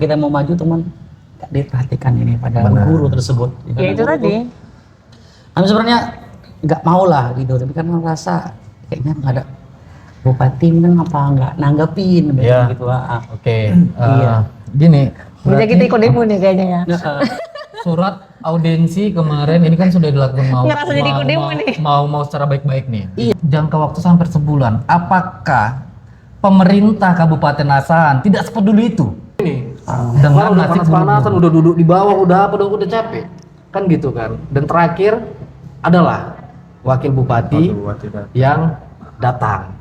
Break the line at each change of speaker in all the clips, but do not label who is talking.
kita mau maju teman nggak diperhatikan ini pada guru tersebut.
Ya itu tadi.
Kami sebenarnya nggak mau lah gitu, tapi kan merasa kayaknya nggak ada bupati kan apa nggak nanggepin gitu.
Oke.
Iya.
Gini.
Bisa kita ikut demo nih kayaknya ya.
Surat audiensi kemarin ini kan sudah dilakukan
Ngerasa jadi ikut demo nih.
mau secara baik-baik nih. Iya. Jangka waktu sampai sebulan. Apakah pemerintah Kabupaten Asahan tidak sepeduli itu? Ini dengan
udah
nasib
panas-panasan, udah duduk di bawah, udah capek. Kan gitu kan. Dan terakhir adalah wakil bupati yang datang.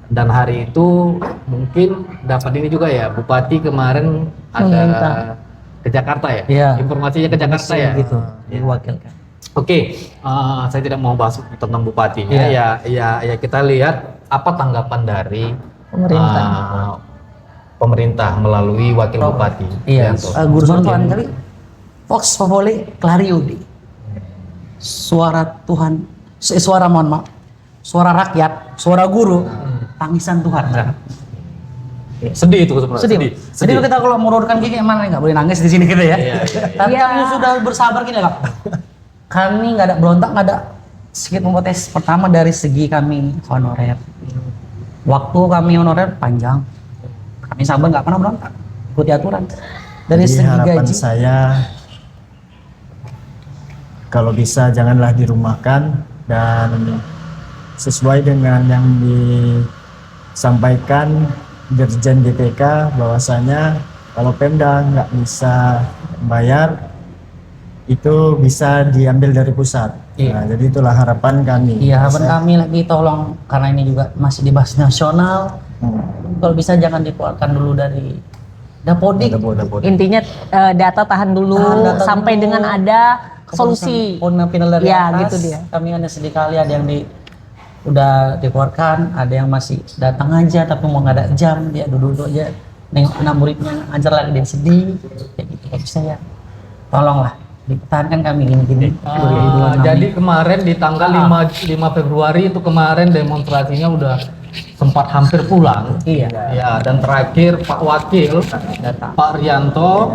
Dan hari itu mungkin dapat ini juga ya, bupati kemarin ada ke Jakarta ya?
Iya.
Informasinya ke Jakarta ya?
Gitu, diwakilkan.
Oke, saya tidak mau bahas tentang bupatinya. Ya kita lihat apa tanggapan dari pemerintah melalui wakil bupati.
Iya.
Yanto.
Guru Tuhan kali Vox Populi Clariudi. Suara Tuhan, suara rakyat, suara guru, tangisan Tuhan.
Sedih itu sebenarnya.
Jadi kita kalau menurunkan gini emang nggak boleh nangis di sini kita ya. Tapi kami sudah bersabar gini Kak. Kami nggak ada berontak, nggak ada sedikit memprotes. Pertama dari segi kami honorer. Waktu kami honorer panjang. Kami sabar nggak pernah berontak. Ikuti aturan. Dari
Jadi
segi
harapan
gaji.
saya kalau bisa janganlah dirumahkan dan sesuai dengan yang disampaikan Dirjen DPK bahwasanya kalau Pemda nggak bisa bayar itu bisa diambil dari pusat. Nah, jadi itulah harapan kami.
Iya, harapan kami lagi tolong karena ini juga masih dibahas nasional. Kalau bisa jangan dikeluarkan dulu dari Dapodik.
Intinya data tahan dulu sampai dengan ada solusi.
Final dari
Ya,
atas.
gitu dia.
Kami ada sedih kali ada yang udah dikeluarkan, ada yang masih datang aja tapi mau nggak ada jam, dia duduk aja nengok anak muridnya ngajar lagi dia sedih kayak gitu. Kayak saya tolonglah dipertahankan kami gini-gini.
Jadi kemarin di tanggal 5 Februari itu kemarin demonstrasinya udah sempat hampir pulang.
Iya.
Ya, dan terakhir Pak Wakil Pak Rianto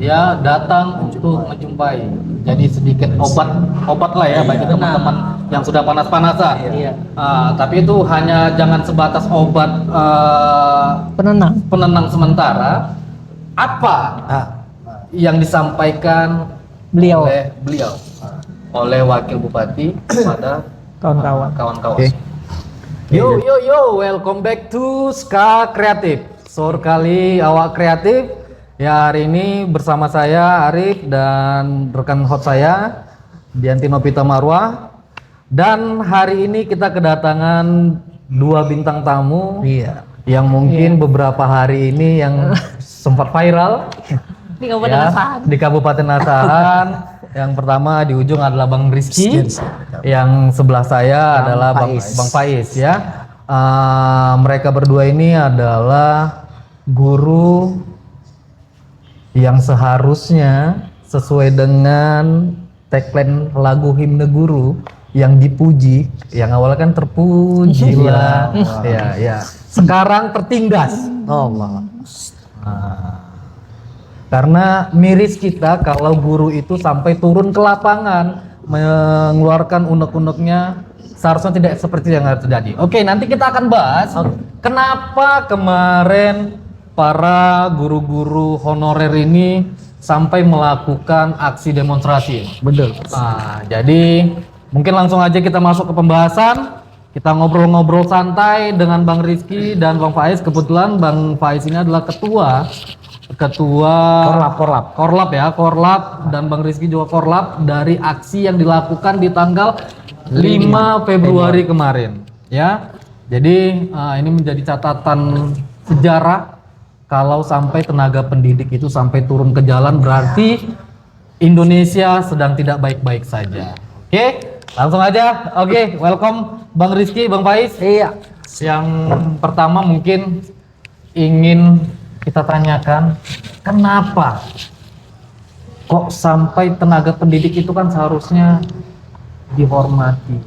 ya datang untuk menjumpai. Jadi sedikit obat lah ya bagi teman-teman yang sudah panas-panasan.
Iya.
Tapi itu hanya jangan sebatas obat penenang sementara. Apa yang disampaikan oleh wakil bupati kepada kawan-kawan? Yo, welcome back to Ska Kreatif. Sore kali awak kreatif. Ya, hari ini bersama saya Arif dan rekan host saya Dianti Nopita Marwah. Dan hari ini kita kedatangan 2 bintang tamu yang mungkin beberapa hari ini yang sempat viral di Kabupaten Asahan. Yang pertama di ujung adalah Bang Rizky, yang sebelah saya adalah Bang Faiz ya. Mereka berdua ini adalah guru yang seharusnya sesuai dengan tagline lagu himne guru yang dipuji, yang awalnya kan terpuji lah, ya. Sekarang tertinggas. Allah. Karena miris kita kalau guru itu sampai turun ke lapangan mengeluarkan unek-uneknya, seharusnya tidak seperti yang terjadi. Oke, nanti kita akan bahas kenapa kemarin para guru-guru honorer ini sampai melakukan aksi demonstrasi.
Betul.
Jadi mungkin langsung aja kita masuk ke pembahasan. Kita ngobrol-ngobrol santai dengan Bang Rizky dan Bang Faiz. Kebetulan Bang Faiz ini adalah ketua Korlap dan Bang Rizky juga Korlap dari aksi yang dilakukan di tanggal 5 Februari kemarin ya. Jadi ini menjadi catatan sejarah kalau sampai tenaga pendidik itu sampai turun ke jalan, berarti Indonesia sedang tidak baik-baik saja. Oke, langsung aja. Oke, welcome Bang Rizky, Bang Faiz.
Iya.
Yang pertama mungkin ingin kita tanyakan, kenapa kok sampai tenaga pendidik itu kan seharusnya dihormati,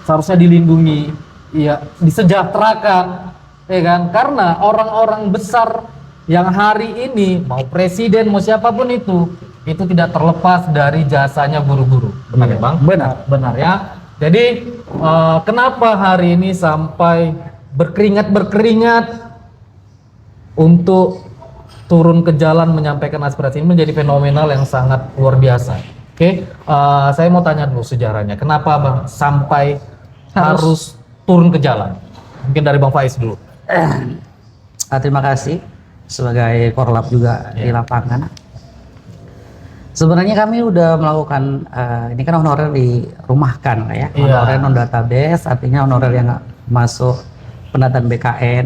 seharusnya dilindungi, ya, disejahterakan, ya kan? Karena orang-orang besar yang hari ini mau presiden mau siapapun itu tidak terlepas dari jasanya guru-guru. Benar ya Bang? Benar ya. Jadi kenapa hari ini sampai berkeringat untuk turun ke jalan menyampaikan aspirasi ini menjadi fenomenal yang sangat luar biasa. Oke, saya mau tanya dulu sejarahnya. Kenapa Bang sampai harus turun ke jalan? Mungkin dari Bang Faiz dulu.
Terima kasih sebagai korlap juga di lapangan. Sebenarnya kami udah melakukan ini kan honorer dirumahkan ya. Honorer non database artinya honorer yang nggak masuk pendataan BKN.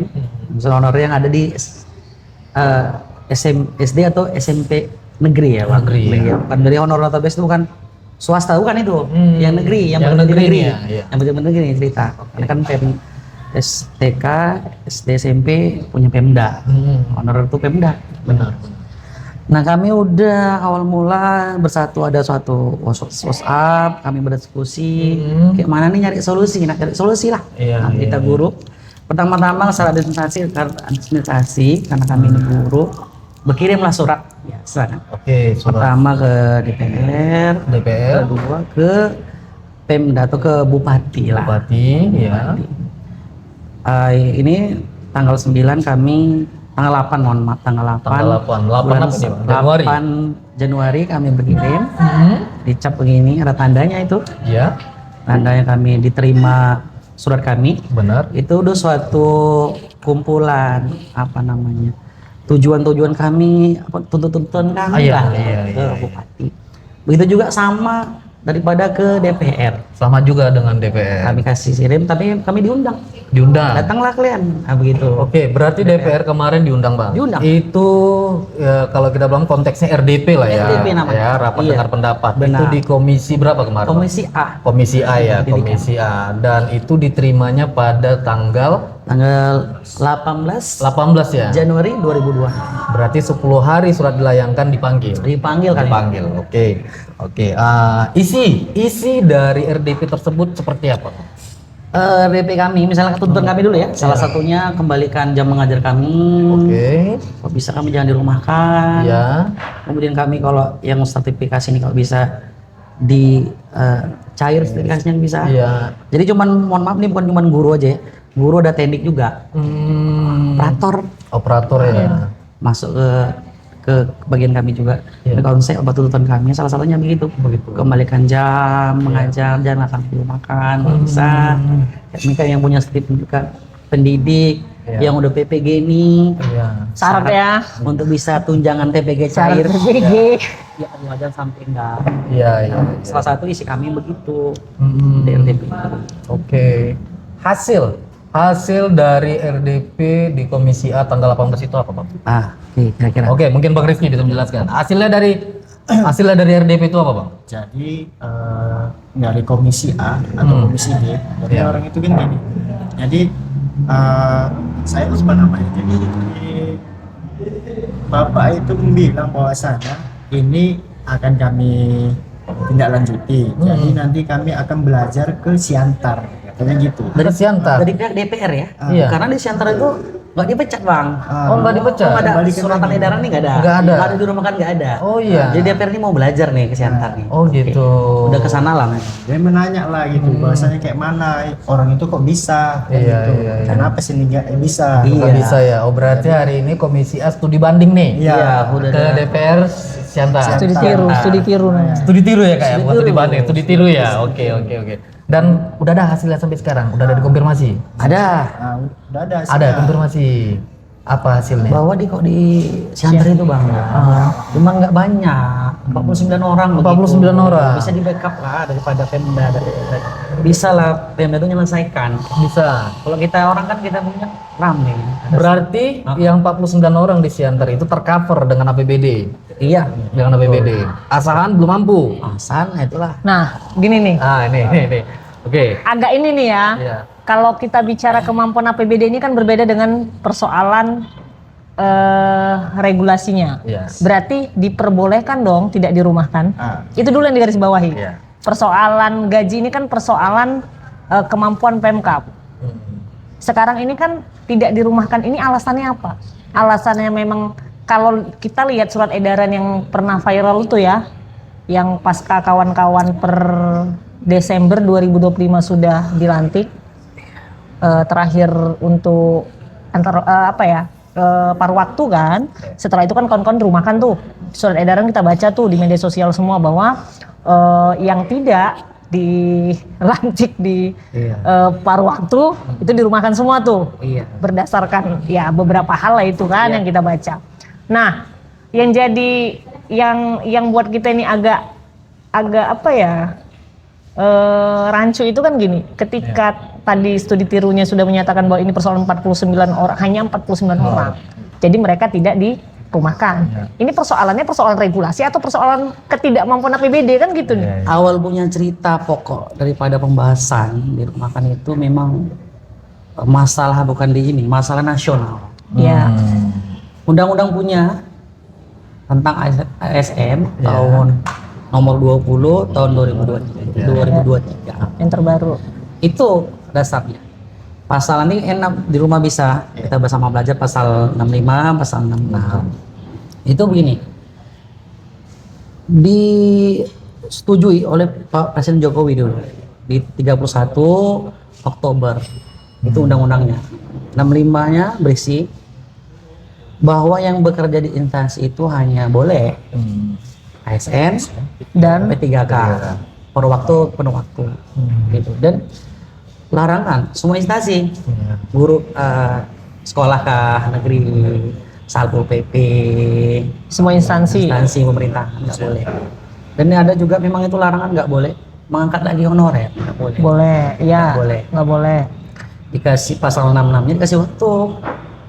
Misalnya honorer yang ada di SD atau SMP negeri ya, Bang.
Negeri, ya.
Bukan dari honorer database itu bukan swasta, bukan itu. Yang negeri, yang
negeri,
negeri.
ya.
Yang benar-benar negeri cerita. Ini kan STK, SD, SMP punya Pemda. Honorer itu Pemda.
Benar.
Nah, kami udah awal mula bersatu, ada suatu WhatsApp, kami berdiskusi kayak mana nih nyari solusi, lah. Kita guru. Pertama-tama secara administrasi karena kami ini guru, berkirimlah surat biasa kan. Surat. Pertama ke DPR, kedua ke Pemda atau ke Bupati lah.
Bupati, ya.
Ini tanggal 9 kami, tanggal 8 mohon maaf, tanggal 8 Januari kami berkirim, dicap begini, ada tandanya itu.
Iya.
Tandanya kami diterima surat kami.
Benar.
Itu udah suatu kumpulan tujuan-tujuan kami, tuntutan kami lah ke Bupati. Begitu juga sama daripada ke DPR.
Sama juga dengan DPR.
Kami kasih kirim, tapi kami diundang. Datanglah kalian. Begitu.
Oke, berarti DPR kemarin diundang Bang.
Diundang.
Itu ya, kalau kita bilang konteksnya RDP lah ya.
RDP namanya.
Ya, rapat dengar pendapat.
Benar.
Itu di komisi berapa kemarin?
Komisi A.
Komisi A ya, Komisi A. Dan itu diterimanya pada tanggal
18
ya.
Januari 2002.
Berarti 10 hari surat dilayangkan dipanggil.
Kami.
Oke. Isi dari RDP tersebut seperti apa?
RDP kami, misalnya tuntutan kami dulu ya. Salah satunya kembalikan jam mengajar kami. Kalau bisa kami jangan dirumahkan.
Ya.
Kemudian kami kalau yang sertifikasi ini kalau bisa cair sertifikasinya bisa.
Iya.
Jadi mohon maaf nih bukan cuman guru aja ya. Guru ada teknik juga. Operator
ya.
Masuk ke bagian kami juga. Konsep tuntutan kami salah satunya begitu. Kembalikan jam mengajar, jangan akan dirumahkan kalau bisa. Mereka yang punya sertifikat pendidik, yang udah PPG ini,
syarat ya
untuk bisa tunjangan TPG cair.
PPG.
Ya wajar sampai enggak.
Iya.
Salah satu isi kami begitu.
Oke. Hasil dari RDP di Komisi A tanggal 18 itu apa, Bang?
Kira-kira.
Oke, mungkin Bang Rifki bisa menjelaskan. Hasilnya dari RDP itu apa, Bang?
Jadi dari Komisi A atau Komisi D, jadi orang itu kan gini. Jadi saya lupa namanya. Jadi Bapak itu bilang bahwasanya ini akan kami tindak lanjuti. Jadi nanti kami akan belajar ke Siantar, katanya gitu.
Dari Siantar.
Dari pihak DPR ya.
Iya.
Karena di Siantar itu nggak dipecat Bang.
Nggak dipecat.
Nggak ada suratan edaran nih nggak ada.
Nggak ada.
Nggak ada di rumah kan nggak ada.
Oh iya.
Jadi DPR ini mau belajar nih ke Siantar nih.
Oh gitu.
Udah kesana lah.
Dia menanya lah gitu, bahasanya kayak mana orang itu kok bisa?
Iya.
Kenapa sih nggak bisa?
Nggak bisa ya. Oh berarti hari ini Komisi A studi banding nih.
Iya.
Udah
Ke DPR Siantar.
Studi tiru namanya.
Studi tiru ya kayak, bukan studi banding, studi tiru ya. Oke. Dan udah ada hasilnya sampai sekarang, udah ada dikonfirmasi.
Ada.
Udah ada.
Ada konfirmasi. Apa hasilnya?
Bahwa di Siantar itu Bang. Cuma nggak banyak. 49 orang.
49 orang.
Bisa di backup lah daripada Pemda. Bisa lah Pemda itu menyelesaikan.
Bisa.
Kalau kita orang kan kita punya rame.
Berarti yang 49 orang di Siantar itu tercover dengan APBD.
Iya.
Dengan APBD. Asahan belum mampu.
Itulah.
Nah, gini nih.
Ini. Oke.
Agak ini nih ya.
Iya.
Kalau kita bicara kemampuan APBD ini kan berbeda dengan persoalan regulasinya.
Yes.
Berarti diperbolehkan dong tidak dirumahkan. Itu dulu yang digarisbawahi.
Iya.
Persoalan gaji ini kan persoalan kemampuan Pemkab. Sekarang ini kan tidak dirumahkan ini alasannya apa? Alasannya memang kalau kita lihat surat edaran yang pernah viral itu ya, yang pasca kawan-kawan per Desember 2025 sudah dilantik, terakhir untuk paruh waktu kan. Setelah itu kan kawan-kawan dirumahkan tuh. Surat edaran kita baca tuh di media sosial semua bahwa yang tidak dilantik di paruh waktu itu dirumahkan semua tuh. Berdasarkan ya beberapa hal lah itu kan yang kita baca. Nah, yang jadi yang buat kita ini agak apa ya? Rancu itu kan gini, ketika tadi studi tirunya sudah menyatakan bahwa ini persoalan 49 orang, hanya 49 orang. Jadi mereka tidak dirumahkan. Ini persoalannya persoalan regulasi atau persoalan ketidakmampuan APBD kan gitu nih.
Awal punya cerita pokok daripada pembahasan dirumahkan itu memang masalah bukan di ini, masalah nasional.
Ya.
Undang-undang punya tentang ASN tahun nomor 20 tahun 2023
yang terbaru.
Itu dasarnya. Pasal ini enak di rumah bisa kita bersama belajar pasal 65, pasal 66. Itu begini. Disetujui oleh Pak Presiden Joko Widodo di 31 Oktober. Itu undang-undangnya. 65-nya berisi bahwa yang bekerja di instansi itu hanya boleh ASN dan P3K per waktu penuh waktu gitu. Dan larangan semua instansi, guru sekolah kah negeri, Satpol PP,
semua instansi
pemerintahan nggak boleh. Dan ada juga memang itu larangan nggak boleh mengangkat lagi honorer, nggak boleh.
Boleh, ya. Nggak boleh.
Dikasih pasal 66-nya dikasih waktu,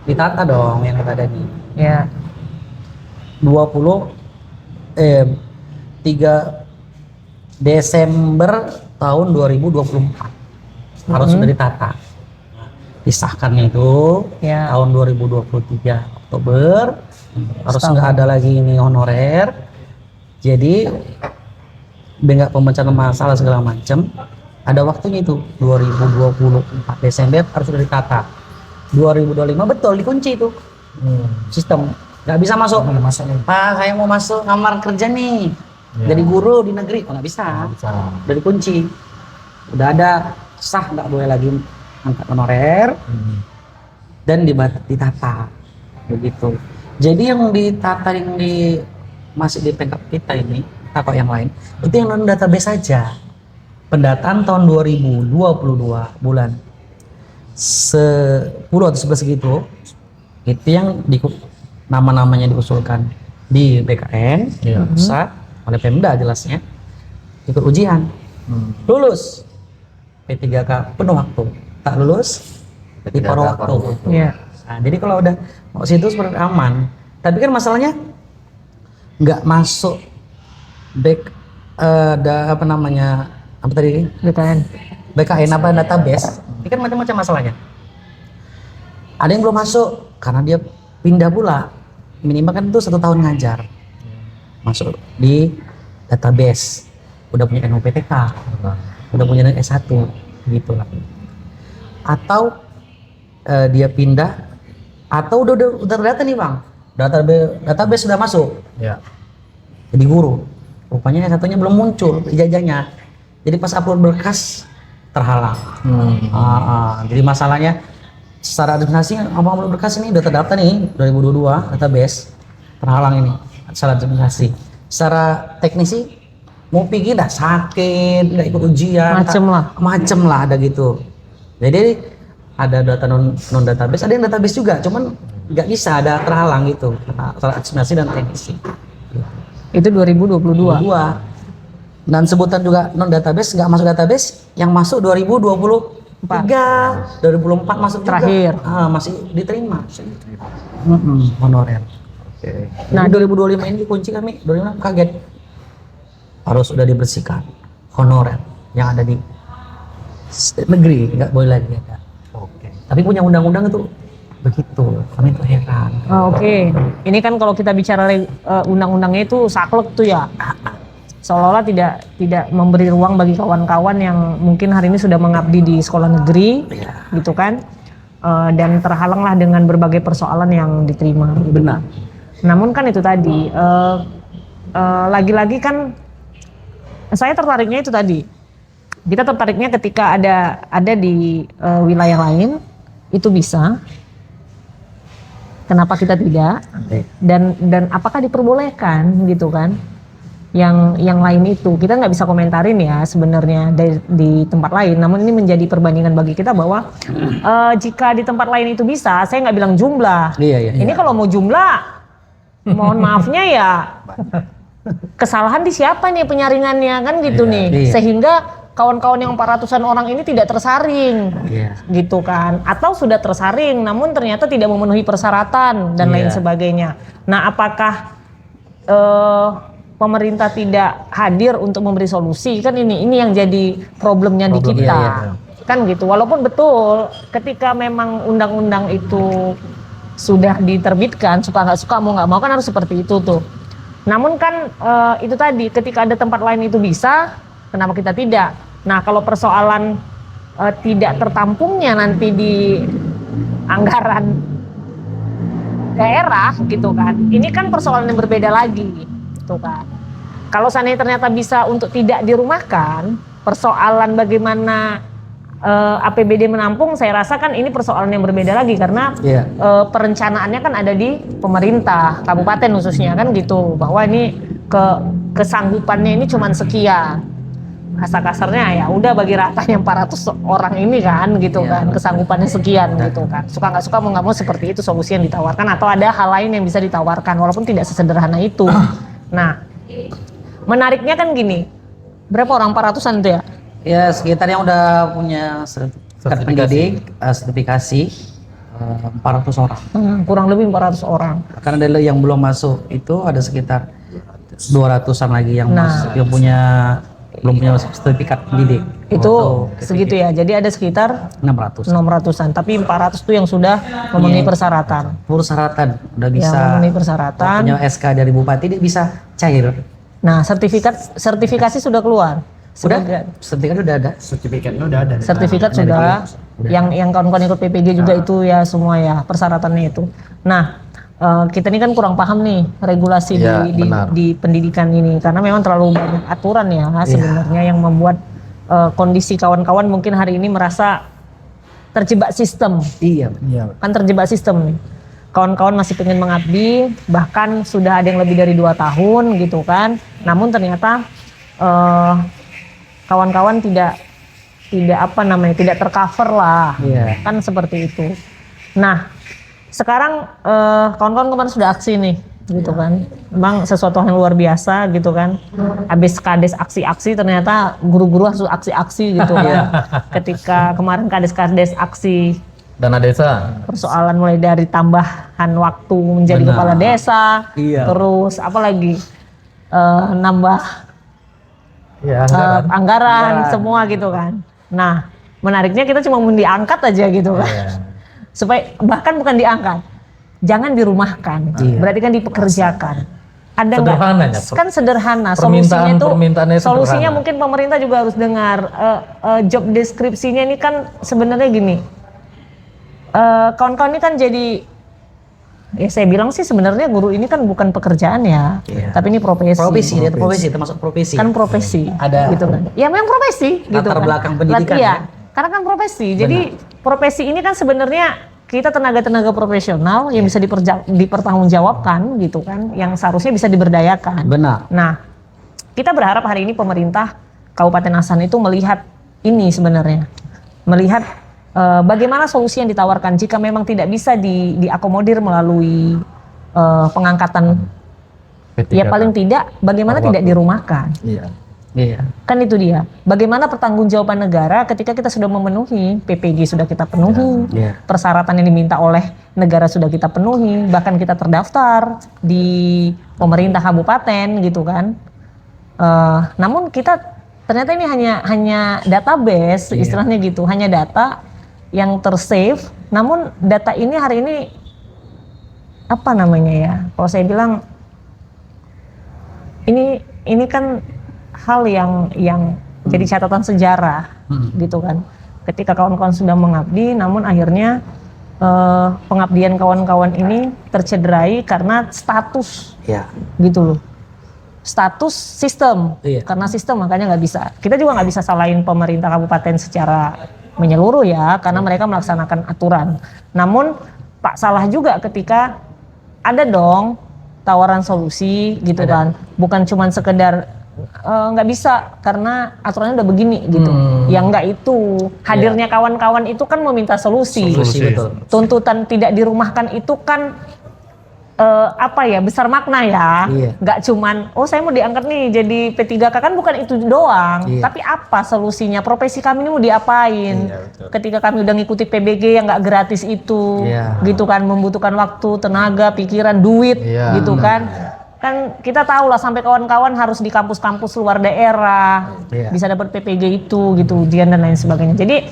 ditata dong yang kita ada nih.
Ya.
3 Desember tahun 2024 harus sudah ditata. Disahkannya itu tahun 2023 Oktober harus nggak ada lagi ini honorer. Jadi biar nggak pemecahan masalah segala macam, ada waktunya itu 2024 Desember harus sudah ditata. 2025 betul dikunci itu sistem. Nggak bisa masuk. Pak, saya mau masuk kamar kerja nih. Jadi guru di negeri. Oh, nggak bisa. Udah dikunci. Udah ada sah, nggak boleh lagi angkat honorer. Dan ditata. Begitu. Jadi yang ditata yang masih di pengkap kita ini, atau yang lain, itu yang non database saja. Pendataan tahun 2022 bulan 10 atau 11 gitu. Itu yang nama-namanya diusulkan di BKN pusat oleh Pemda jelasnya, ikut ujian, lulus P3K penuh waktu, tak lulus di paruh waktu. Nah, jadi kalau udah mau situ seperti aman, tapi kan masalahnya nggak masuk BKN apa database. Ini kan macam-macam masalahnya. Ada yang belum masuk karena dia pindah pula, minimal kan itu 1 tahun ngajar, masuk di database, udah punya NUPTK, udah punya S1 gitu lah. Atau dia pindah, atau udah terdata nih bang, database sudah masuk, jadi guru, rupanya S1-nya belum muncul ijazahnya, jadi pas upload berkas terhalang. Jadi masalahnya secara administrasi apa berkas ini udah terdaftar nih 2022 database terhalang ini secara administrasi. Secara teknisi mau pergi nggak sakit, nggak ikut ujian, macem lah ada gitu. Jadi ada data non database, ada yang database juga, cuman nggak bisa, ada terhalang gitu secara administrasi dan teknisi.
Itu 2022.
Dan sebutan juga non database, nggak masuk database, yang masuk 2024 masuk
terakhir
juga. Masih diterima. Honorer. Nah 2025 ini dikunci, kami 2025 kaget harus sudah dibersihkan honorer yang ada di negeri, nggak boleh lagi ada. Tapi punya undang-undang itu begitu, kami tuh heran. Ini kan kalau kita bicara undang-undangnya itu saklek tuh ya, seolah-olah tidak memberi ruang bagi kawan-kawan yang mungkin hari ini sudah mengabdi di sekolah negeri, gitu kan.
dan terhalanglah dengan berbagai persoalan yang diterima.
Benar.
Namun kan itu tadi, lagi-lagi kan saya tertariknya itu tadi. Kita tertariknya ketika ada di wilayah lain itu bisa. Kenapa kita tidak? Dan apakah diperbolehkan gitu kan? Yang lain itu kita nggak bisa komentarin ya sebenarnya di tempat lain. Namun ini menjadi perbandingan bagi kita bahwa jika di tempat lain itu bisa, saya nggak bilang jumlah. Ini kalau mau jumlah, mohon maafnya ya kesalahan di siapa nih penyaringannya kan gitu nih. Sehingga kawan-kawan yang 400-an orang ini tidak tersaring, gitu kan? Atau sudah tersaring, namun ternyata tidak memenuhi persyaratan dan lain sebagainya. Nah, apakah pemerintah tidak hadir untuk memberi solusi? Kan ini yang jadi problemnya di kita, kan gitu. Walaupun betul, ketika memang undang-undang itu sudah diterbitkan, suka nggak suka mau nggak mau kan harus seperti itu tuh. Namun kan itu tadi, ketika ada tempat lain itu bisa, kenapa kita tidak? Nah, kalau persoalan tidak tertampungnya nanti di anggaran daerah gitu kan, ini kan persoalan yang berbeda lagi. Tuh kan. Kalau seandainya ternyata bisa untuk tidak dirumahkan, persoalan bagaimana APBD menampung, saya rasa kan ini persoalan yang berbeda lagi karena perencanaannya kan ada di pemerintah kabupaten khususnya kan gitu, bahwa ini kesanggupannya ini cuman sekian. Kasar-kasarnya ya udah bagi rata yang 400 orang ini kan gitu kan, kesanggupannya sekian gitu kan. Suka nggak suka mau nggak mau seperti itu solusi yang ditawarkan, atau ada hal lain yang bisa ditawarkan walaupun tidak sesederhana itu. Nah, menariknya kan gini, berapa orang 400-an itu ya?
Ya sekitar yang udah punya sertifikat pendidik, sertifikasi 400 orang.
Kurang lebih 400 orang.
Karena ada yang belum masuk itu ada sekitar 200-an lagi yang masuk, yang belum punya sertifikat pendidik.
Itu segitu ya. Jadi ada sekitar 600-an. Tapi 400 itu yang sudah memenuhi persyaratan.
Persyaratan udah bisa.
Yang memenuhi persyaratan.
Punya SK dari bupati dia bisa cair.
Nah, sertifikasi sudah keluar.
Sertifikat udah ada.
Sertifikatnya udah ada.
Sertifikat sudah. Yang kawan-kawan ikut PPG juga itu ya semua ya persyaratannya itu. Nah, kita ini kan kurang paham nih regulasi di pendidikan ini karena memang terlalu banyak aturan ya sebenarnya yang membuat kondisi kawan-kawan mungkin hari ini merasa terjebak sistem.
Iya.
Kan terjebak sistem nih. Kawan-kawan masih pengen mengabdi, bahkan sudah ada yang lebih dari 2 tahun gitu kan. Namun ternyata kawan-kawan tidak tercover lah. Kan seperti itu. Nah, sekarang kawan-kawan kemarin sudah aksi nih gitu kan, memang sesuatu yang luar biasa gitu kan. Habis kades aksi-aksi ternyata guru-guru harus aksi-aksi gitu kan. Ketika kemarin kades aksi
dana desa,
persoalan mulai dari tambahan waktu menjadi kepala desa, terus apalagi nambah anggaran semua gitu kan. Nah, menariknya kita cuma mau diangkat aja gitu kan. Supaya bahkan bukan diangkat, jangan dirumahkan, berarti kan dipekerjakan. Ada nggak? Kan sederhana. Solusinya mungkin pemerintah juga harus dengar. Job deskripsinya ini kan sebenarnya gini. Kawan-kawan ini kan jadi, ya saya bilang sih sebenarnya guru ini kan bukan pekerjaan ya, tapi ini profesi.
Profesi termasuk profesi.
Kan profesi.
Ada.
Gitu kan. Ya memang profesi. Gitu
latar belakang pendidikan
ya. Karena kan profesi. Jadi profesi ini kan sebenarnya kita tenaga-tenaga profesional yang bisa dipertanggungjawabkan gitu kan, yang seharusnya bisa diberdayakan.
Benar.
Nah, kita berharap hari ini pemerintah Kabupaten Asan itu melihat ini sebenarnya, melihat bagaimana solusi yang ditawarkan jika memang tidak bisa diakomodir melalui pengangkatan. Ya paling tidak bagaimana tidak dirumahkan. Kan itu dia. Bagaimana pertanggungjawaban negara ketika kita sudah memenuhi, PPG sudah kita penuhi, persyaratan yang diminta oleh negara sudah kita penuhi, bahkan kita terdaftar di pemerintah kabupaten gitu kan. Namun kita ternyata ini hanya database, istilahnya gitu, hanya data yang tersave. Namun data ini hari ini apa namanya ya? Kalau saya bilang ini kan hal yang jadi catatan sejarah gitu kan. Ketika kawan-kawan sudah mengabdi, namun akhirnya pengabdian kawan-kawan ini tercederai karena status
Iya.
gitu loh. Status sistem,
Iya.
karena sistem makanya nggak bisa. Kita juga nggak bisa salahin pemerintah kabupaten secara menyeluruh ya, karena mereka melaksanakan aturan. Namun Pak salah juga ketika ada dong tawaran solusi gitu kan, bukan cuman sekedar nggak bisa karena aturannya udah begini gitu. Yang nggak itu hadirnya kawan-kawan itu kan meminta solusi.
Betul.
Tuntutan tidak dirumahkan itu kan besar makna ya.
Iya.
Nggak cuman saya mau diangkat nih jadi P3K, kan bukan itu doang.
Iya.
Tapi apa solusinya? Profesi kami ini mau diapain? Ketika kami udah ngikuti PBG yang nggak gratis itu, gitu kan, membutuhkan waktu, tenaga, pikiran, duit, gitu kan. Kan kita tahu lah sampai kawan-kawan harus di kampus-kampus luar daerah, bisa dapat PPG itu gitu, ujian dan lain sebagainya. Jadi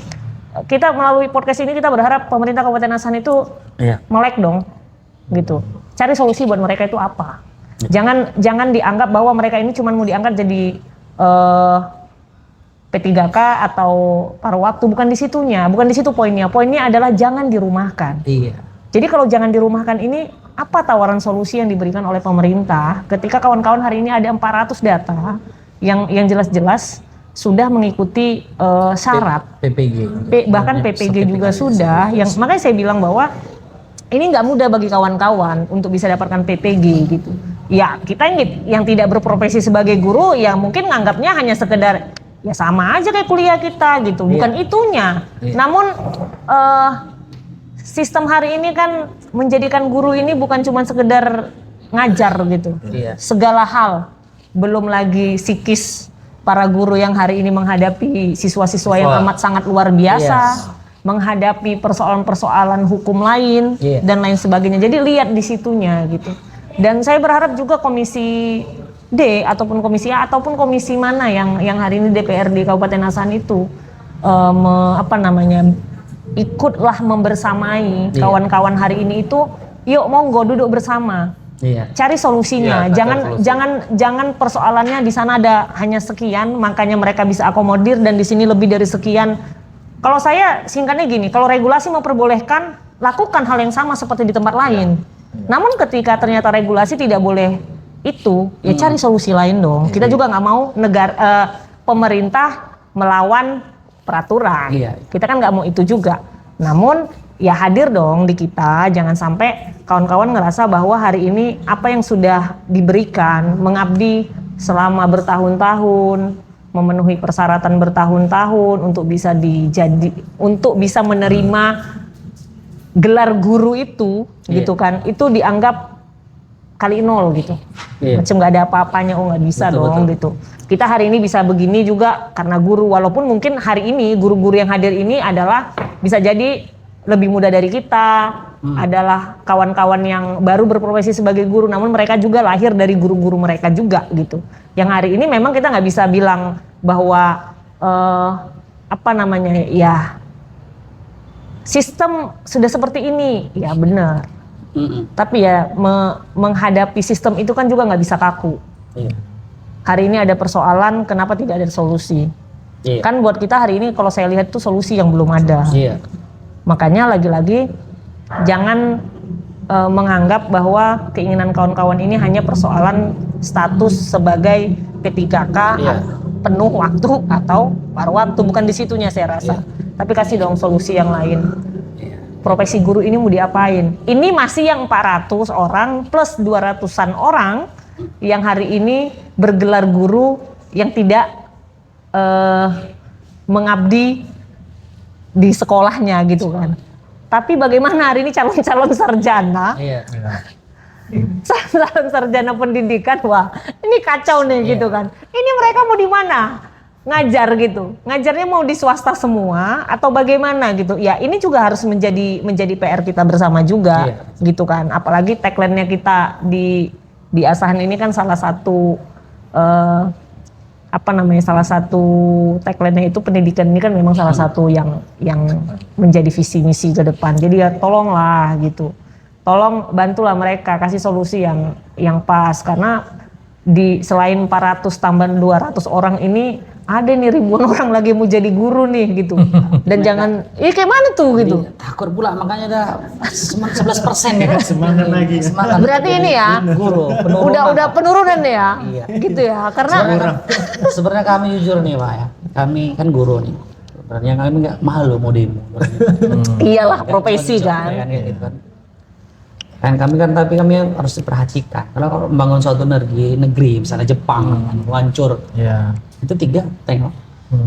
kita melalui podcast ini kita berharap pemerintah Kabupaten Asahan itu melek dong, gitu. Cari solusi buat mereka itu apa? Jangan dianggap bahwa mereka ini cuma mau diangkat jadi P3K atau paruh waktu, bukan di situnya, bukan di situ poinnya. Poinnya adalah jangan dirumahkan.
Iya.
Jadi kalau jangan dirumahkan ini, apa tawaran solusi yang diberikan oleh pemerintah ketika kawan-kawan hari ini ada 400 data yang jelas-jelas sudah mengikuti syarat
PPG.
bahkan PPG juga sudah, yang makanya saya bilang bahwa ini nggak mudah bagi kawan-kawan untuk bisa dapatkan PPG gitu. Ya kita yang tidak berprofesi sebagai guru ya mungkin nganggapnya hanya sekedar ya sama aja kayak kuliah kita gitu, bukan itunya. Namun sistem hari ini kan menjadikan guru ini bukan cuma sekedar ngajar gitu. Segala hal, belum lagi psikis para guru yang hari ini menghadapi siswa-siswa yang amat sangat luar biasa. Menghadapi persoalan-persoalan hukum lain dan lain sebagainya. Jadi lihat di situnya gitu. Dan saya berharap juga Komisi D ataupun Komisi A ataupun komisi mana yang hari ini DPRD Kabupaten Asahan itu ikutlah membersamai kawan-kawan hari ini itu, yuk monggo duduk bersama. Cari solusinya. Jangan persoalannya di sana ada hanya sekian, makanya mereka bisa akomodir dan di sini lebih dari sekian. Kalau saya singkatnya gini, kalau regulasi memperbolehkan, lakukan hal yang sama seperti di tempat lain. Namun ketika ternyata regulasi tidak boleh itu, ya cari solusi lain dong. Kita juga nggak mau pemerintah melawan peraturan. Kita kan nggak mau itu juga. Namun ya hadir dong di kita, jangan sampai kawan-kawan ngerasa bahwa hari ini apa yang sudah diberikan, mengabdi selama bertahun-tahun, memenuhi persyaratan bertahun-tahun untuk bisa menerima gelar guru itu, gitu kan, itu dianggap kali nol gitu, macam nggak ada apa-apanya, nggak bisa gitu. Kita hari ini bisa begini juga karena guru, walaupun mungkin hari ini guru-guru yang hadir ini adalah bisa jadi lebih muda dari kita, adalah kawan-kawan yang baru berprofesi sebagai guru, namun mereka juga lahir dari guru-guru mereka juga gitu. Yang hari ini memang kita nggak bisa bilang bahwa sistem sudah seperti ini, ya benar. Tapi ya menghadapi sistem itu kan juga nggak bisa kaku. Hari ini ada persoalan, kenapa tidak ada solusi? Kan buat kita hari ini kalau saya lihat itu solusi yang belum ada. Makanya lagi-lagi jangan menganggap bahwa keinginan kawan-kawan ini hanya persoalan status sebagai P3K penuh waktu atau paruh waktu, bukan di situnya saya rasa. Tapi kasih dong solusi yang lain. Profesi guru ini mau diapain? Ini masih yang 400 orang plus 200-an orang yang hari ini bergelar guru yang tidak mengabdi di sekolahnya gitu kan. Tapi bagaimana hari ini calon-calon sarjana? Calon sarjana pendidikan, wah ini kacau nih gitu kan. Ini mereka mau di mana? Ngajar gitu. Ngajarnya mau di swasta semua atau bagaimana gitu. Ya ini juga harus menjadi PR kita bersama juga gitu kan. Apalagi tagline-nya kita di Asahan ini kan salah satu salah satu tagline-nya itu pendidikan ini kan memang salah satu yang menjadi visi misi ke depan. Jadi ya tolonglah gitu. Tolong bantulah mereka, kasih solusi yang pas, karena selain 400 tambah 200 orang ini ada nih ribuan orang lagi mau jadi guru nih gitu. Dan jangan, kayak mana tuh gitu.
Takut pula makanya udah cuma 11% ya.
Semangat lagi.
Semangat.
Berarti ini ya,
Guru, penurunan.
udah penurunan ya,
Iya.
gitu ya. Karena
Sebenarnya kami jujur nih Pak ya, kami kan guru nih. Sebenarnya kami nggak malu mau demo.
iyalah profesi kan.
Gitu kan. Kan kami kan tapi kami harus diperhatikan. Kalau membangun suatu negeri misalnya Jepang hancur,
Iya.
itu 3 tengok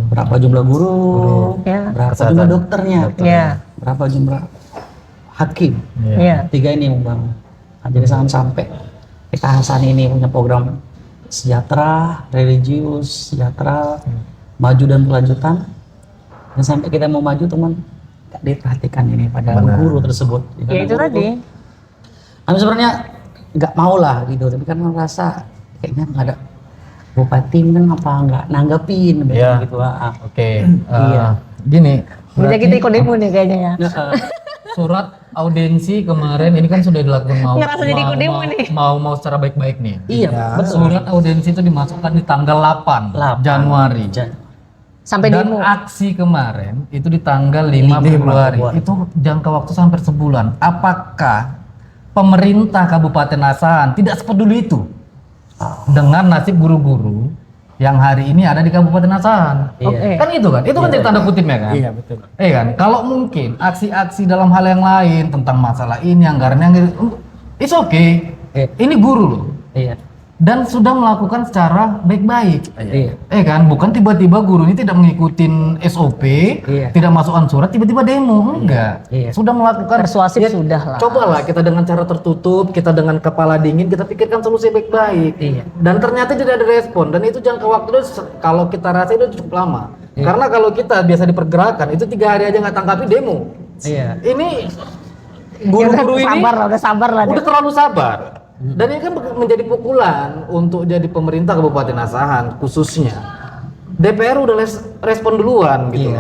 berapa jumlah guru,
Ya.
berapa
Kesehatan.
jumlah dokternya,
Ya.
berapa jumlah hakim.
Iya.
3 ini membangun. Nah, jadi sampai kita Hasan ini punya program sejahtera, religius, sejahtera, maju dan berlanjutan. Dan sampai kita mau maju teman nggak diperhatikan ini pada guru tersebut.
Ya itu tadi.
Kami sebenarnya nggak mau lah gitu, tapi kan merasa kayaknya nggak ada bupati kan apa nggak nanggepin
Iya.
gitu.
Oke.
Iya.
Gini.
Bisa kita ikut demo nih kayaknya ya.
Surat audiensi kemarin ini kan sudah dilakukan
Ngerasa jadi ikut demo nih.
mau secara baik-baik nih.
Iya, betul.
Surat audiensi itu dimasukkan di tanggal 8 Januari.
Sampai
Dan
demo.
aksi kemarin itu di tanggal 5 Februari. Itu jangka waktu hampir sebulan. Apakah pemerintah Kabupaten Asahan tidak sepeduli itu dengan nasib guru-guru yang hari ini ada di Kabupaten Asahan?
Oke.
Kan itu kan? Itu kan tanda kutipnya kan?
Iya betul.
Kan? Kalau mungkin aksi-aksi dalam hal yang lain tentang masalah ini, anggaran yang it's okay. Ini guru loh.
Iya.
Dan sudah melakukan secara baik-baik.
Iya.
Kan? Bukan tiba-tiba guru ini tidak mengikuti SOP,
Iya.
tidak masukkan surat, tiba-tiba demo. Enggak.
Iya.
Sudah melakukan
Persuasif
ya,
sudah lah.
Cobalah kita dengan cara tertutup, kita dengan kepala dingin, kita pikirkan solusi baik-baik.
Iya.
Dan ternyata tidak ada respon. Dan itu jangka waktunya kalau kita rasa itu cukup lama. Karena kalau kita biasa dipergerakan, itu 3 hari aja nggak tangkapi demo.
Iya.
Ini guru-guru ini
udah sabar lah.
udah terlalu sabar. Dan ini kan menjadi pukulan untuk jadi pemerintah Kabupaten Asahan khususnya. DPR udah respon duluan gitu.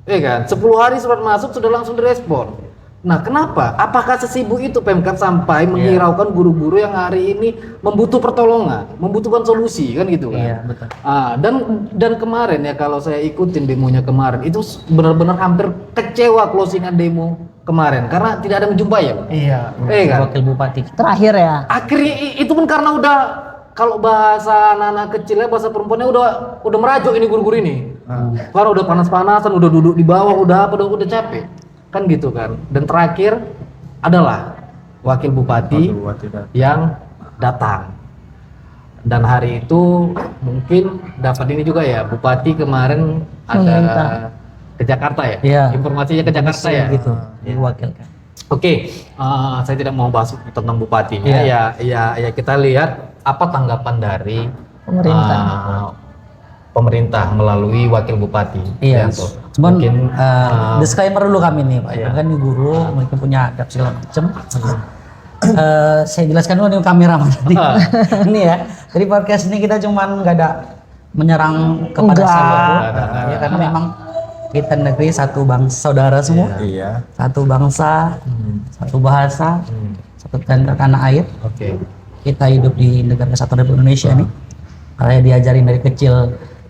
Iya kan? 10 hari surat masuk sudah langsung direspon. Nah, kenapa? Apakah sesibuk itu Pemkab sampai menghiraukan guru-guru yang hari ini membutuhkan pertolongan, membutuhkan solusi kan gitu kan?
Iya, betul.
Dan kemarin ya kalau saya ikutin demonya kemarin itu benar-benar hampir kecewa closingan demo kemarin karena tidak ada yang menjumpai ya.
Iya.
Kan?
Wakil bupati.
Terakhir ya.
Akhirnya itu pun karena udah kalau bahasa anak-anak kecilnya bahasa perempuannya udah merajuk ini guru-guru ini. Karena udah panas-panasan, udah duduk di bawah, udah udah capek. Kan gitu kan. Dan terakhir adalah wakil bupati yang datang. Dan hari itu mungkin dapat ini juga ya, bupati kemarin ada ke Jakarta ya?
Iya.
Informasinya ke Jakarta ya?
Gitu. Diwakilkan.
Oke, saya tidak mau bahas tentang bupati.
Iya.
Ya kita lihat apa tanggapan dari pemerintah melalui wakil bupati.
Iya.
Yanto.
Cuman
Mungkin
disclaimer dulu kami nih Pak. Kan ini guru, mungkin punya adab segala macam. Saya jelaskan dulu nih kameraman tadi. Ini ya. Jadi podcast ini kita cuman nggak ada menyerang kepada siapapun. Ya karena memang kita negeri satu bangsa saudara semua.
Iya.
Satu bangsa, satu bahasa, satu tanah air.
Oke.
Kita hidup di negara kesatuan Republik Indonesia nih. Kayak diajarin dari kecil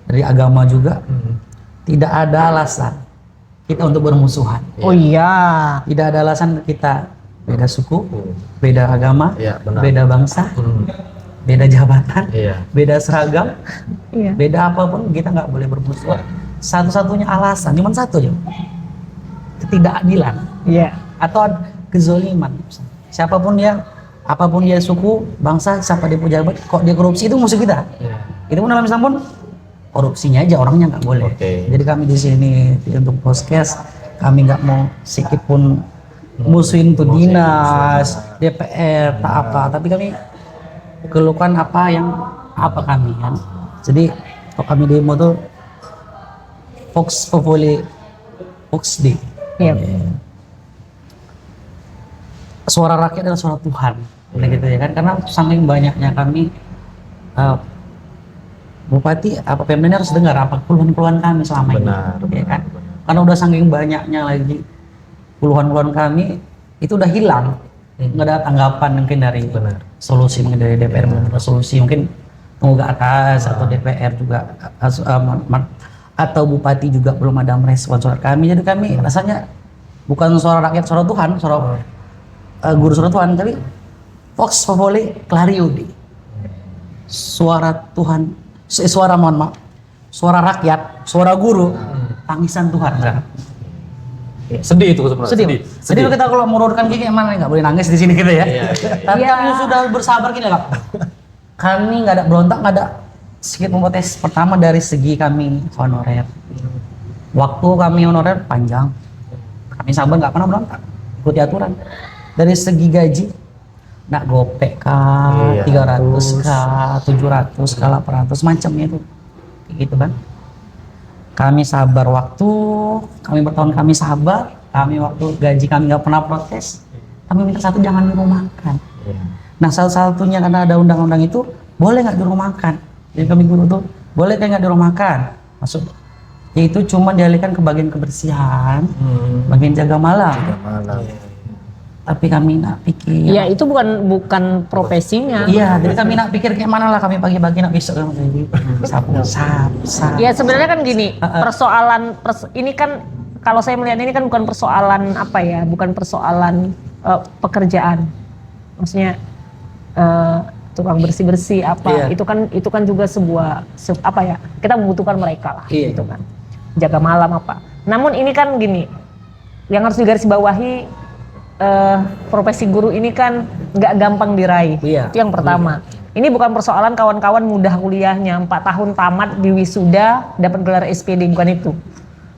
dari agama juga. Tidak ada alasan kita untuk bermusuhan.
Oh iya.
Tidak ada alasan kita beda suku, beda agama,
Iya, benar.
beda bangsa, beda jabatan,
Iya.
beda seragam,
Iya.
beda apapun kita nggak boleh bermusuhan. Satu-satunya alasan cuma satu aja, ketidakadilan
Iya.
atau kezoliman. Siapapun dia, apapun dia suku, bangsa, siapa dia pejabat, kok dia korupsi itu musuh kita. Itu pun dalam Islam pun korupsinya aja orangnya nggak boleh.
Oke.
Jadi kami di sini untuk podcast kami nggak mau sedikit pun musuhin tuh dinas, DPR, tak apa. Tapi kami keluhkan apa kami kan. Jadi kalau kami demo tuh Vox Populi Vox Dei.
Iya.
Suara rakyat adalah suara Tuhan. Gitu ya kan, karena saking banyaknya kami bupati apa Pemda ini harus dengar apa keluhan-keluhan kami selama ini, ya kan? Karena udah saking banyaknya lagi keluhan-keluhan kami itu udah hilang, nggak ada tanggapan mungkin dari solusi mungkin dari DPR belum ada solusi mungkin tunggu ke atas atau DPR juga atau bupati juga belum ada merespon suara kami. Jadi kami rasanya bukan suara rakyat, suara Tuhan, suara guru suara Tuhan, tapi Vox Populi Clario di suara Tuhan, suara mohon maaf, suara rakyat, suara guru, tangisan Tuhan.
Sedih itu sebenarnya.
Sedih. Jadi kita kalau merurutkan kayak mana nggak boleh nangis di sini kita ya. Tapi kami sudah bersabar gini lah. Kami nggak ada berontak, nggak ada sedikit memprotes. Pertama dari segi kami honorer. Waktu kami honorer panjang. Kami sabar nggak pernah berontak. Ikuti aturan. Dari segi gaji, nggak gopek kah, 300 kah, 700 kah, 800 macamnya itu. Kayak gitu kan. Kami sabar waktu, kami bertahun kami sabar. Kami waktu gaji kami nggak pernah protes. Kami minta satu, jangan dirumahkan. Nah satu-satunya karena ada undang-undang itu, boleh nggak dirumahkan? Jadi kami guru tuh, boleh nggak dirumahkan? Maksud, yaitu cuma dialihkan ke bagian kebersihan, bagian jaga malam. Tapi kami nak pikir.
Ya itu bukan profesinya.
Iya, jadi kami nak pikir kayak mana lah, kami pagi-pagi nak besok kan sapu.
Ya sebenarnya kan gini, ini kan kalau saya melihat ini kan bukan persoalan apa ya, bukan persoalan pekerjaan. Maksudnya tukang bersih-bersih apa, itu kan juga sebuah apa ya, kita membutuhkan mereka lah gitu kan. Jaga malam apa. Namun ini kan gini, yang harus digarisbawahi, profesi guru ini kan nggak gampang diraih. Itu yang pertama. Ini bukan persoalan kawan-kawan mudah kuliahnya 4 tahun tamat di wisuda dapat gelar SPD, bukan itu.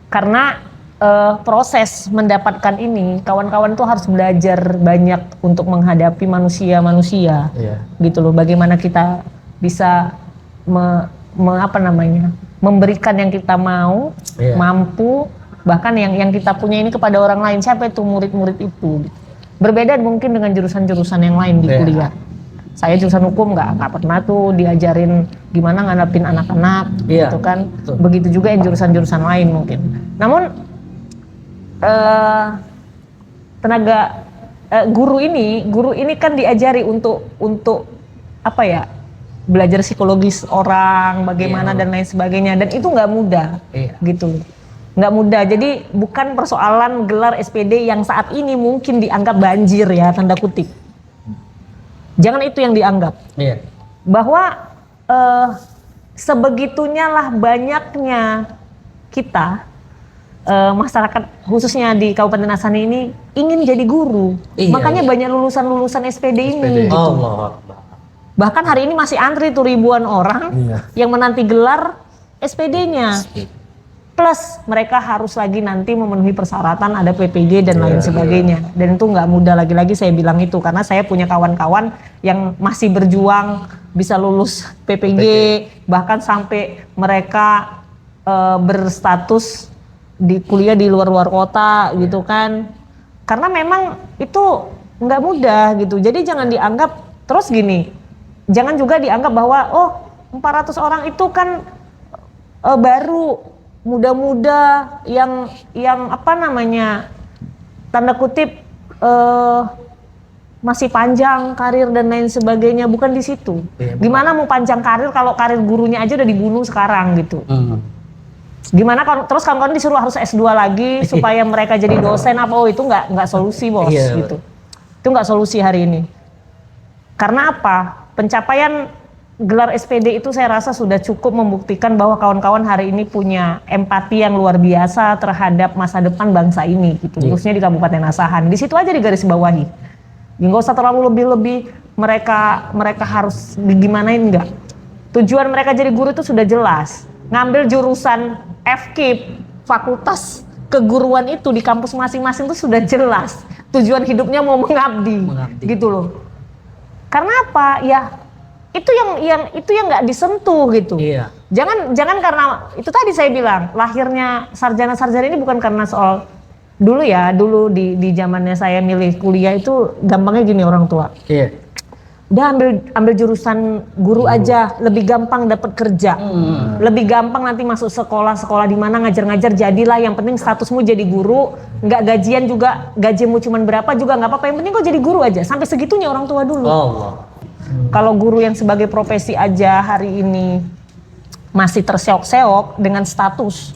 Karena proses mendapatkan ini, kawan-kawan tuh harus belajar banyak untuk menghadapi manusia-manusia, gitu loh. Bagaimana kita bisa memberikan yang kita mau, mampu, bahkan yang kita punya ini kepada orang lain. Siapa itu murid-murid itu? Berbeda mungkin dengan jurusan-jurusan yang lain di kuliah. Saya jurusan hukum nggak pernah tuh diajarin gimana ngadapin anak-anak, gitu kan. Begitu juga yang jurusan-jurusan lain mungkin. Namun guru ini kan diajari untuk apa ya, belajar psikologis orang, bagaimana dan lain sebagainya, dan itu nggak mudah, gitu, nggak mudah. Jadi bukan persoalan gelar SPD yang saat ini mungkin dianggap banjir ya, tanda kutip. Jangan itu yang dianggap, bahwa sebegitunya lah banyaknya kita. Masyarakat khususnya di Kabupaten Asani ini ingin jadi guru, makanya banyak lulusan SPD ini. Gitu. Bahkan hari ini masih antri tuh ribuan orang yang menanti gelar SPD-nya. Plus mereka harus lagi nanti memenuhi persyaratan, ada PPG dan lain sebagainya. Dan itu nggak mudah, lagi-lagi saya bilang itu karena saya punya kawan-kawan yang masih berjuang bisa lulus PPG, bahkan sampai mereka berstatus di kuliah di luar kota gitu kan, karena memang itu nggak mudah gitu. Jadi jangan dianggap, terus gini, jangan juga dianggap bahwa 400 orang itu kan baru muda-muda yang apa namanya, tanda kutip masih panjang karir dan lain sebagainya. Bukan di situ. Gimana mau panjang karir kalau karir gurunya aja udah dibunuh sekarang gitu. Gimana terus kawan-kawan disuruh harus S2 lagi supaya mereka jadi dosen apa? Itu nggak solusi, bos, gitu. Itu nggak solusi hari ini. Karena apa? Pencapaian gelar SPD itu saya rasa sudah cukup membuktikan bahwa kawan-kawan hari ini punya empati yang luar biasa terhadap masa depan bangsa ini, gitu. Khususnya di Kabupaten Asahan. Di situ aja digarisbawahi. Nggak usah terlalu lebih-lebih mereka harus digimanain, enggak. Tujuan mereka jadi guru itu sudah jelas. Ngambil jurusan FKIP, fakultas keguruan itu di kampus masing-masing itu sudah jelas. Tujuan hidupnya mau mengabdi. Gitu loh. Karena apa? Ya itu yang nggak disentuh gitu. Jangan karena itu tadi saya bilang lahirnya sarjana-sarjana ini bukan karena soal dulu di zamannya saya milih kuliah itu gampangnya gini orang tua. Udah ambil jurusan guru aja, lebih gampang dapat kerja, lebih gampang nanti masuk sekolah di mana ngajar-ngajar, jadilah, yang penting statusmu jadi guru, nggak gajian juga, gajimu cuma berapa juga nggak apa-apa, yang penting kau jadi guru aja. Sampai segitunya orang tua dulu. Kalau guru yang sebagai profesi aja hari ini masih terseok-seok dengan status.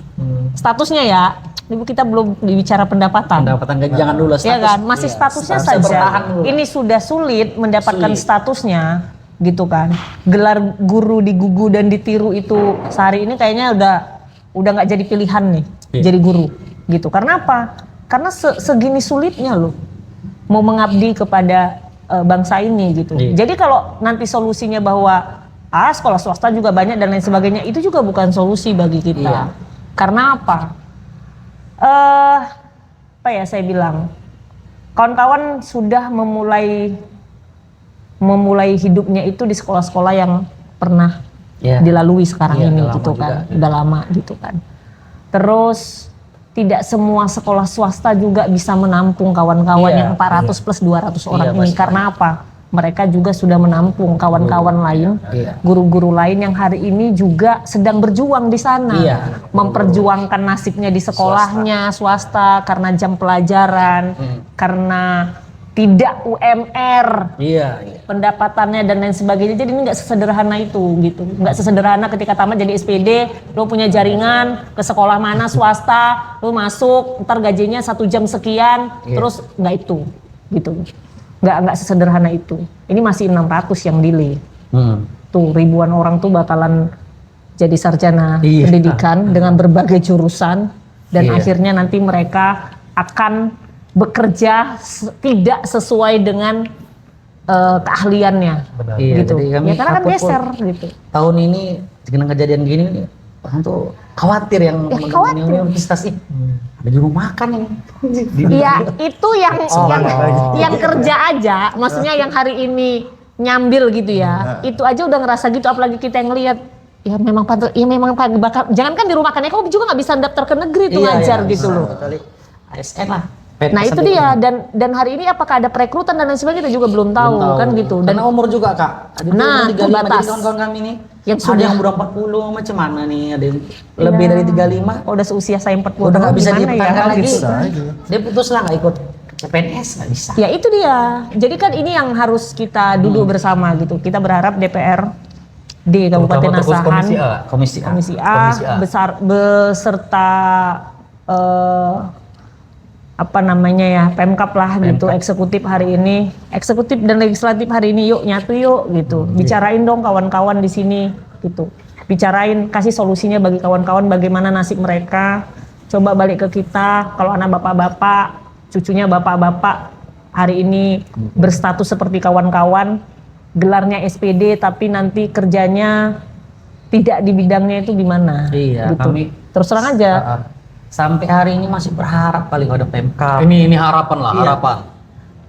Statusnya ya, Ibu kita belum bicara pendapatan.
Pendapatan gaji jangan dulu
Iya kan, masih statusnya saja. Ini sudah sulit mendapatkan statusnya, gitu kan. Gelar guru digugu dan ditiru itu sehari ini kayaknya udah nggak jadi pilihan nih, jadi guru, gitu. Karena apa? Karena segini sulitnya loh, mau mengabdi kepada bangsa ini, gitu. Jadi kalau nanti solusinya bahwa sekolah swasta juga banyak dan lain sebagainya, itu juga bukan solusi bagi kita. Karena apa? Apa ya saya bilang, kawan-kawan sudah memulai hidupnya itu di sekolah-sekolah yang pernah dilalui sekarang ini gitu kan, udah lama gitu kan. Terus tidak semua sekolah swasta juga bisa menampung kawan-kawan yang 400 plus 200 orang ini. Karena apa? Mereka juga sudah menampung kawan-kawan lain, guru-guru lain yang hari ini juga sedang berjuang di sana, memperjuangkan nasibnya di sekolahnya swasta karena jam pelajaran, karena tidak UMR, pendapatannya dan lain sebagainya. Jadi ini nggak sesederhana itu, gitu. Nggak sesederhana ketika tamat jadi SPD, lo punya jaringan ke sekolah mana swasta, lo masuk, ntar gajinya 1 jam sekian, terus nggak itu, gitu. Nggak sesederhana itu. Ini masih 600 yang delay. Tuh ribuan orang tuh bakalan jadi sarjana pendidikan dengan berbagai jurusan dan akhirnya nanti mereka akan bekerja tidak sesuai dengan keahliannya. Gitu. Ya karena kan geser gitu.
Tahun ini dengan kejadian gini orang tuh khawatir yang universitas ini. Ada juru makan ini.
Iya, itu yang kerja aja, maksudnya yang hari ini nyambil gitu ya. Itu aja udah ngerasa gitu, apalagi kita yang ngelihat ya memang pantas, ya memang bakal, jangan kan di rumah makannya kamu juga nggak bisa daftar ke negeri tuh ngajar gitu loh.
ASN lah.
Nah itu dia, dan hari ini apakah ada perekrutan dan lain sebagainya kita juga belum tahu kan gitu. Dan
karena umur juga Kak. Ada
itu batas.
Jadi kawan-kawan kami ini
yang
ada yang udah 40 macam mana nih, ada yang lebih dari 35.
Udah seusia saya 40
udah nggak bisa dipertahankan lagi.
Gitu.
Dia putus lah, nggak ikut CPNS, nggak bisa.
Ya itu dia. Jadi kan ini yang harus kita duduk bersama gitu. Kita berharap DPRD Kabupaten Asahan, Komisi A beserta Pemkab lah gitu, eksekutif hari ini, eksekutif dan legislatif hari ini yuk nyatu yuk gitu. Bicarain dong kawan-kawan di sini gitu. Bicarain, kasih solusinya bagi kawan-kawan bagaimana nasib mereka. Coba balik ke kita, kalau anak bapak-bapak, cucunya bapak-bapak hari ini berstatus seperti kawan-kawan, gelarnya SPD tapi nanti kerjanya tidak di bidangnya itu gimana?
Iya,
gitu.
kami
terus terang aja.
Sampai hari ini masih berharap paling ada Pemkab.
Ini harapan lah, harapan.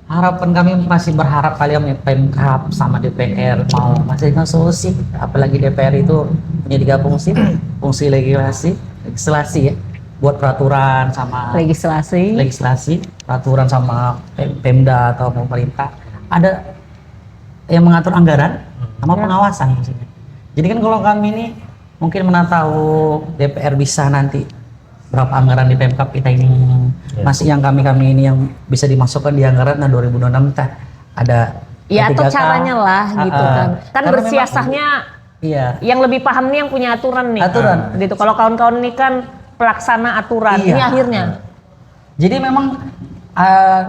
Harapan kami masih berharap kalian Pemkab sama DPR mau menghasilkan solusi. Apalagi DPR itu punya 3 fungsi legislasi ya, buat peraturan sama legislasi, peraturan sama Pemda atau pemerintah. Ada yang mengatur anggaran sama pengawasan maksudnya. Jadi kan kalau kami ini mungkin mana tahu DPR bisa nanti berapa anggaran di Pemkab kita ini, masih yang kami ini yang bisa dimasukkan di anggaran 2026 entah ada
atau caranya lah gitu kan bersiasahnya yang lebih paham nih yang punya aturan gitu. Kalau kawan-kawan ini kan pelaksana aturan ini akhirnya
jadi memang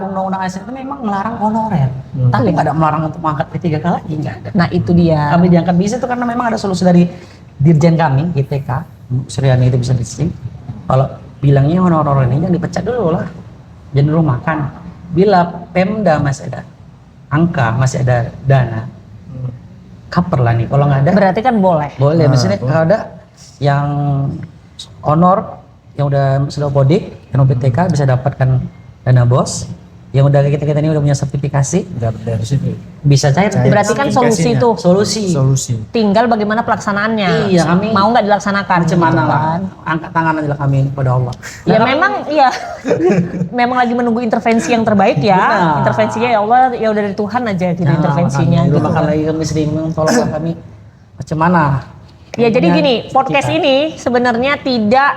undang-undang ASN itu memang melarang honorer tapi nggak ada melarang untuk mengangkat P3K lagi, nggak ada. Nah itu dia, kami diangkat bisa itu karena memang ada solusi dari dirjen kami ITK Suryani itu bisa disini. Kalau bilangnya honorer ini jangan dipecat dulu lah, jangan dulu makan. Bila Pemda masih ada angka, masih ada dana, cover lah nih. Kalau nggak ada, berarti kan boleh. Maksudnya kalau ada yang honor, yang sudah podik, yang UPTK bisa dapatkan dana BOS. Yang udah kita ini udah punya sertifikasi,
dari situ
bisa cair.
Berarti kan solusi itu.
Solusi.
Tinggal bagaimana pelaksanaannya.
Iya, kami
mau nggak dilaksanakan.
Macam mana
gitu
lah.
Kan?
Angkat tangan aja lah kami kepada Allah.
Ya memang memang lagi menunggu intervensi yang terbaik ya.
Benar.
Intervensinya ya Allah, ya udah dari Tuhan aja gitu intervensinya.
Gitu
kan.
lagi kami sering tolong kami macam mana.
Ya jadi gini, podcast ini sebenarnya tidak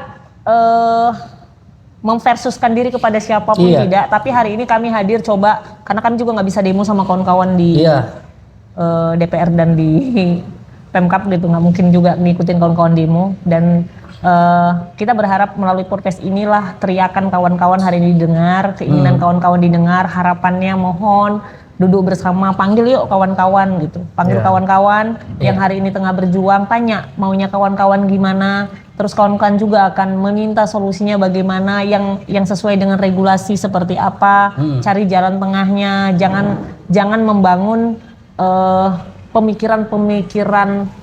memversuskan diri kepada siapapun tidak, tapi hari ini kami hadir coba karena kami juga nggak bisa demo sama kawan-kawan di DPR dan di Pemkab gitu, nggak mungkin juga ngikutin kawan-kawan demo. Dan kita berharap melalui podcast inilah teriakan kawan-kawan hari ini didengar, keinginan kawan-kawan didengar, harapannya mohon duduk bersama, panggil yuk kawan-kawan gitu, panggil kawan-kawan yang hari ini tengah berjuang, tanya maunya kawan-kawan gimana, terus kawan-kawan juga akan meminta solusinya bagaimana yang sesuai dengan regulasi seperti apa, cari jalan tengahnya, jangan membangun pemikiran-pemikiran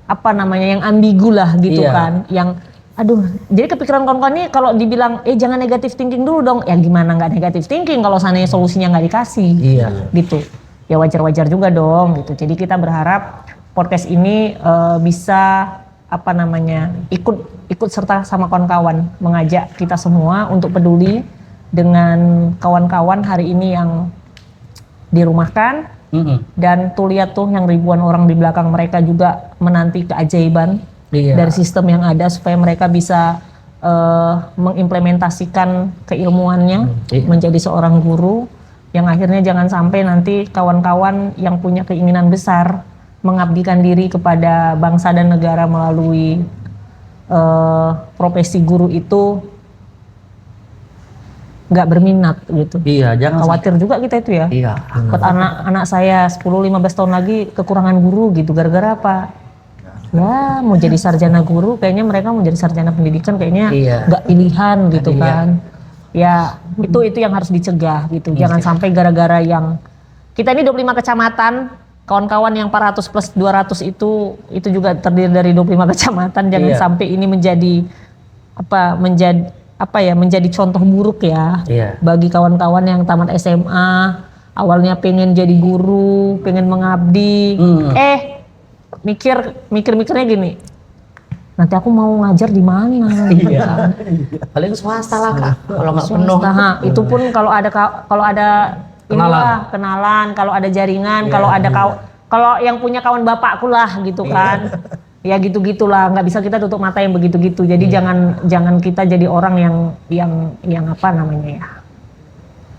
apa namanya yang ambigu lah gitu kan, yang aduh, jadi kepikiran kawan-kawan ini kalau dibilang jangan negatif thinking dulu dong, ya gimana nggak negatif thinking kalau seandainya solusinya nggak dikasih, gitu, ya wajar-wajar juga dong gitu. Jadi kita berharap podcast ini bisa apa namanya ikut serta sama kawan-kawan, mengajak kita semua untuk peduli dengan kawan-kawan hari ini yang dirumahkan. Dan tuh lihat tuh yang ribuan orang di belakang mereka juga menanti keajaiban dari sistem yang ada supaya mereka bisa mengimplementasikan keilmuannya menjadi seorang guru yang akhirnya jangan sampai nanti kawan-kawan yang punya keinginan besar mengabdikan diri kepada bangsa dan negara melalui profesi guru itu nggak berminat gitu.
Jangan
khawatir juga kita itu ya. Buat anak-anak saya 10-15 tahun lagi kekurangan guru gitu, gara-gara apa? Ya mau jadi sarjana guru, kayaknya mereka mau jadi sarjana pendidikan kayaknya nggak pilihan gitu kan. Ya itu yang harus dicegah gitu. Jangan sampai gara-gara yang kita ini 25 kecamatan, kawan-kawan yang 400 plus 200 itu juga terdiri dari 25 kecamatan. Jangan sampai ini menjadi contoh buruk ya bagi kawan-kawan yang tamat SMA, awalnya pengen jadi guru, pengen mengabdi, mikirnya gini, nanti aku mau ngajar di mana?
Paling swasta lah Kak, kalau nggak penuh.
Itu pun kalau ada kenalan, kalau ada jaringan, kalau yang punya kawan bapakku lah gitu kan. Ya gitu-gitulah, nggak bisa kita tutup mata yang begitu-gitu. Jadi jangan kita jadi orang yang apa namanya ya,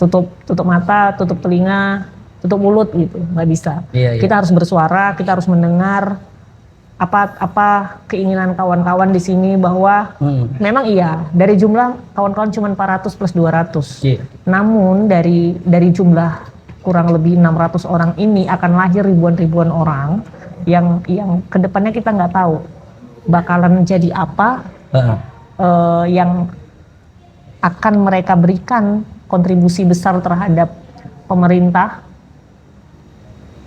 tutup mata, tutup telinga, tutup mulut gitu, nggak bisa. Kita harus bersuara, kita harus mendengar apa keinginan kawan-kawan di sini bahwa memang dari jumlah kawan-kawan cuma 400 plus 200. Namun dari jumlah kurang lebih 600 orang ini akan lahir ribuan orang yang kedepannya kita nggak tahu bakalan jadi apa, yang akan mereka berikan kontribusi besar terhadap pemerintah,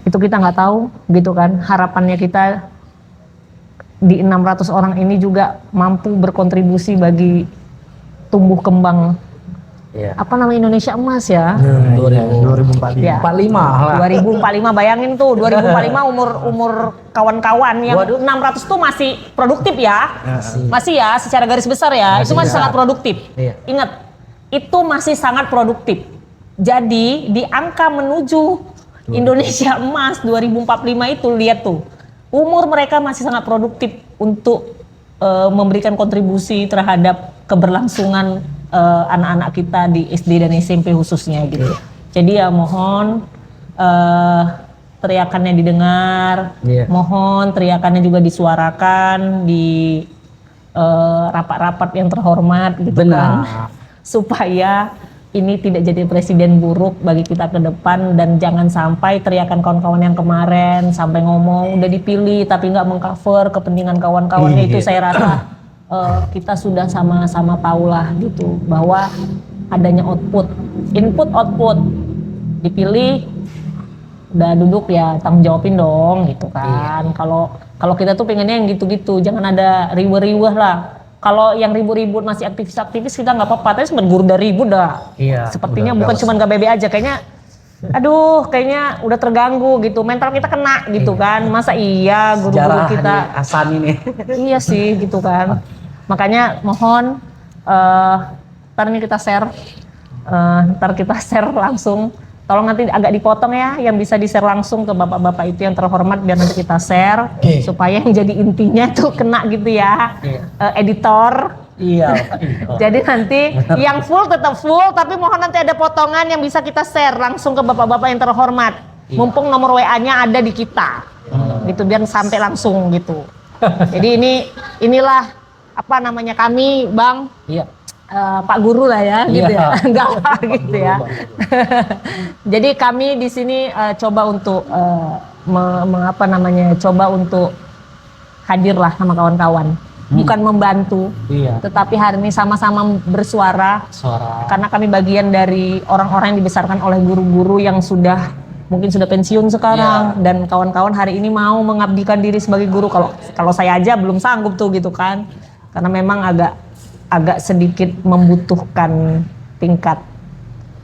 itu kita nggak tahu gitu kan. Harapannya kita di 600 orang ini juga mampu berkontribusi bagi tumbuh kembang apa nama Indonesia emas ya,
2045.
45 lah. 2045, bayangin tuh 2045 umur kawan-kawan yang 600 tuh masih produktif ya. Masih ya secara garis besar ya, itu masih sangat produktif. Ingat, itu masih sangat produktif. Jadi di angka menuju Indonesia emas 2045 itu lihat tuh, umur mereka masih sangat produktif untuk memberikan kontribusi terhadap keberlangsungan anak-anak kita di SD dan SMP khususnya gitu. Jadi ya mohon teriakannya didengar, mohon teriakannya juga disuarakan di rapat-rapat yang terhormat gitu kan, supaya ini tidak jadi presiden buruk bagi kita ke depan. Dan jangan sampai teriakan kawan-kawan yang kemarin sampai ngomong udah dipilih tapi nggak mengcover kepentingan kawan-kawannya. Itu saya rasa kita sudah sama-sama tahulah gitu bahwa adanya input output, dipilih udah duduk ya tanggung jawabin dong gitu kan. Kalau kita tuh pengennya yang gitu-gitu, jangan ada riweh-riweh lah. Kalau yang ribut-ribut masih aktivis-aktivis kita nggak apa-apa, tapi sebenarnya guru udah ribut dah. Sepertinya bukan cuma KBB aja, kayaknya kayaknya udah terganggu gitu, mental kita kena gitu kan. Masa iya guru-guru kita
Asan ini.
Iya sih gitu kan. Makanya mohon ntar ini kita share, langsung. Tolong nanti agak dipotong ya, yang bisa di-share langsung ke bapak-bapak itu yang terhormat, biar nanti kita share supaya yang jadi intinya tuh kena gitu ya. Editor. Jadi nanti yang full tetap full, tapi mohon nanti ada potongan yang bisa kita share langsung ke bapak-bapak yang terhormat. Mumpung nomor WA-nya ada di kita. Gitu biar sampai langsung gitu. Jadi inilah apa namanya kami, Bang.
Iya.
Pak Guru lah ya, gitu
Iya.
ya. Enggak lah gitu ya. Jadi kami di sini coba untuk coba untuk hadirlah sama kawan-kawan. Bukan membantu,
Iya.
tetapi hari ini sama-sama bersuara.
Suara.
Karena kami bagian dari orang-orang yang dibesarkan oleh guru-guru yang mungkin sudah pensiun sekarang, dan kawan-kawan hari ini mau mengabdikan diri sebagai guru. Kalau saya aja belum sanggup tuh gitu kan, karena memang agak sedikit membutuhkan tingkat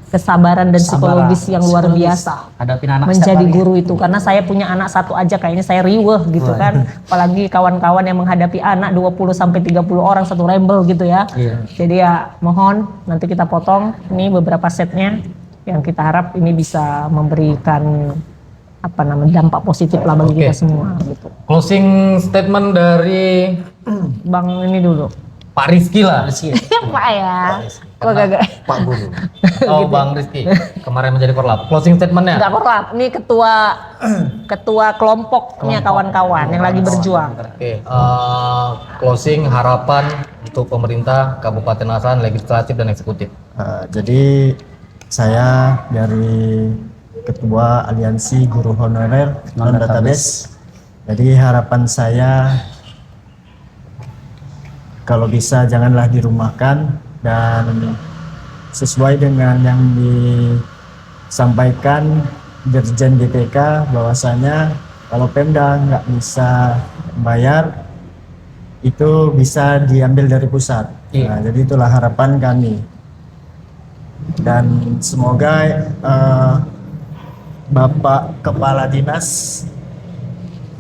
kesabaran dan psikologis yang luar biasa
Hadapin anak
menjadi
setiap hari.
guru itu. Karena saya punya anak satu aja kayaknya saya riweh gitu kan, apalagi kawan-kawan yang menghadapi anak 20-30 orang satu rembel gitu ya. Jadi ya mohon nanti kita potong ini beberapa setnya yang kita harap ini bisa memberikan dampak positif lah bagi kita semua gitu.
Closing statement dari
Bang ini dulu.
Pak Rizky lah.
Pak ya. Kok gak
Pak Guru. Oh, Bang Rizky. Kemarin menjadi korlap. Closing statementnya.
enggak korlap. Ini ketua kelompoknya kawan-kawan yang lagi berjuang.
Oke. Closing harapan untuk pemerintah Kabupaten Asahan, legislatif dan eksekutif.
Jadi saya dari Ketua Aliansi Guru Honorer Non-Database. Jadi harapan saya kalau bisa janganlah dirumahkan, dan sesuai dengan yang disampaikan Dirjen DPK bahwasanya kalau Pemda nggak bisa bayar itu bisa diambil dari pusat. Nah, jadi itulah harapan kami. Dan semoga Bapak Kepala Dinas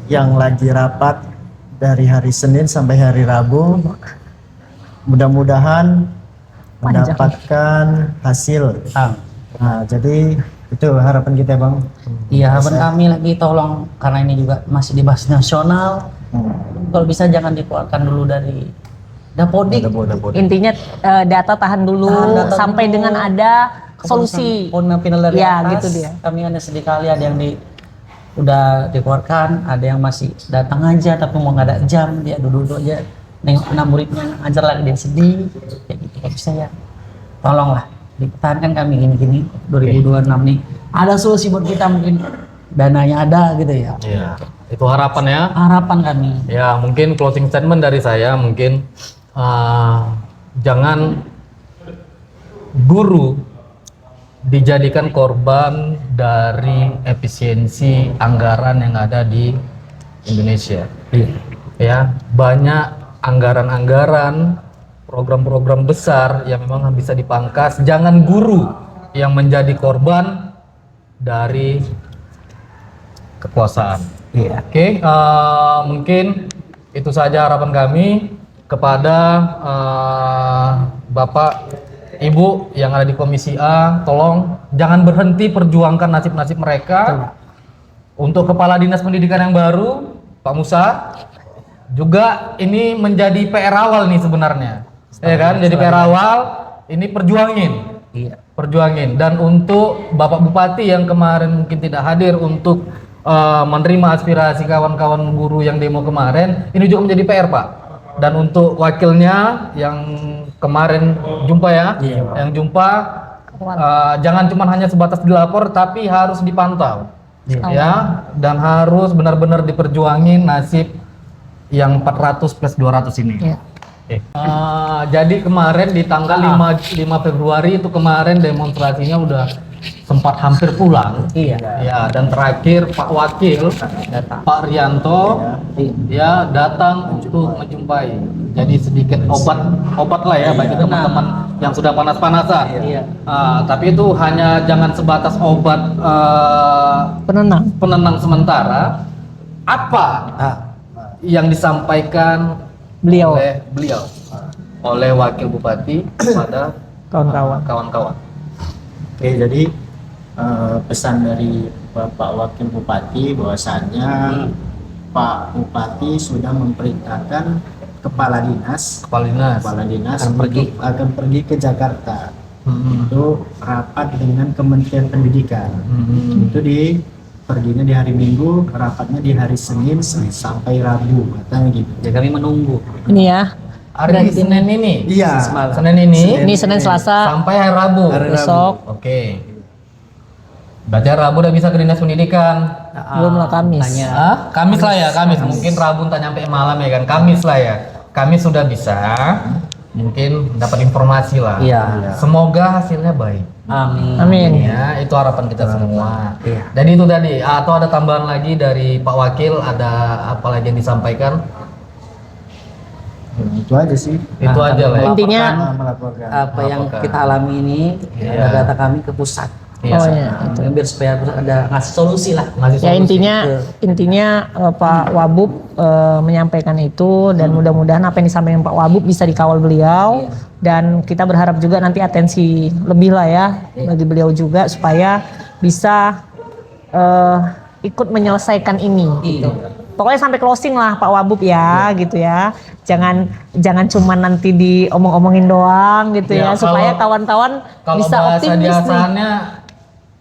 yang lagi rapat dari hari Senin sampai hari Rabu mudah-mudahan mendapatkan hasil. Nah, jadi itu harapan kita, Bang.
Iya, harapan kami lagi tolong, karena ini juga masih dibahas nasional. Kalau bisa jangan dikeluarkan dulu dari Dapodik.
Intinya data tahan dulu sampai dengan ada solusi.
Final dari
Ya,
atas.
gitu dia.
Kami hanya sedih kali ada yang udah dikeluarkan, ada yang masih datang aja tapi mau nggak ada jam, dia duduk aja nengok anak muridnya ngajar lagi, dia sedih kayak gitu. Kalau bisa ya tolonglah dipertahankan kami gini-gini 2026 nih, ada solusi buat kita, mungkin dananya ada gitu ya.
Iya. Itu harapan ya.
Harapan kami.
Ya, mungkin closing statement dari saya mungkin jangan guru dijadikan korban dari efisiensi anggaran yang ada di Indonesia. Ya, banyak anggaran-anggaran, program-program besar yang memang bisa dipangkas. Jangan guru yang menjadi korban dari kekuasaan. Oke, mungkin itu saja harapan kami kepada Bapak Ibu yang ada di Komisi A. Tolong jangan berhenti perjuangkan nasib-nasib mereka. Untuk Kepala Dinas Pendidikan yang baru, Pak Musa, juga ini menjadi PR awal nih sebenarnya, ya kan? Jadi PR awal ini perjuangin. Dan untuk Bapak Bupati yang kemarin mungkin tidak hadir untuk menerima aspirasi kawan-kawan guru yang demo kemarin, ini juga menjadi PR, Pak. Dan untuk wakilnya yang kemarin jumpa ya, yang jumpa jangan cuma hanya sebatas dilapor, tapi harus dipantau, ya, dan harus benar-benar diperjuangin nasib yang 400 plus 200 ini. Jadi kemarin di tanggal 5 Februari itu kemarin demonstrasinya udah sempat hampir pulang. Ya, dan terakhir Pak Wakil Pak Rianto ya datang untuk menjumpai. Jadi sedikit obat lah ya bagi teman-teman yang sudah panas-panasan. Tapi itu hanya jangan sebatas obat penenang sementara. Apa yang disampaikan oleh Wakil Bupati kepada kawan-kawan.
Oke, jadi pesan dari Bapak Wakil Bupati bahwasannya Pak Bupati sudah memerintahkan Kepala Dinas akan pergi ke Jakarta untuk rapat dengan Kementerian Pendidikan. Itu di perginya di hari Minggu, rapatnya di hari Senin sampai Rabu, katanya gitu.
Ya kami menunggu.
Ini ya.
Hari Senin ini.
Iya.
Senin ini
Ini Senin Selasa
sampai hari Rabu.
besok.
Oke. Berarti hari Rabu udah bisa ke dinas pendidikan.
Belum lah Kamis.
Hah? Kamis lah ya, Kamis. Mungkin Rabu entah nyampe malam ya kan. Kamis lah ya. Kamis sudah bisa. Mungkin dapat informasi lah.
Iya.
Semoga hasilnya baik.
Amin.
Amin.
Ya, itu harapan kita semua.
Iya.
Jadi itu tadi. Atau ada tambahan lagi dari Pak Wakil? Ada apa lagi yang disampaikan?
Itu aja sih.
Itu aja lah. Ya.
Intinya
Melaporkan.
Apa yang
Melaporkan.
kita alami ini,
Iya.
data kami ke pusat.
Iya.
oh ya.
Biar supaya pusat ada ngasih solusi lah.
Ngasih
Ya
solusi.
intinya Pak Wabub menyampaikan itu dan mudah-mudahan apa yang disampaikan Pak Wabub bisa dikawal beliau dan kita berharap juga nanti atensi lebih lah ya bagi beliau juga supaya bisa ikut menyelesaikan ini gitu. Pokoknya sampai closing lah Pak Wabub ya gitu ya. Jangan cuma nanti diomong-omongin doang gitu
Ya,
ya supaya
kalau-
kawan-kawan
Kalau
bisa
bahasa
optimis nih.
biasanya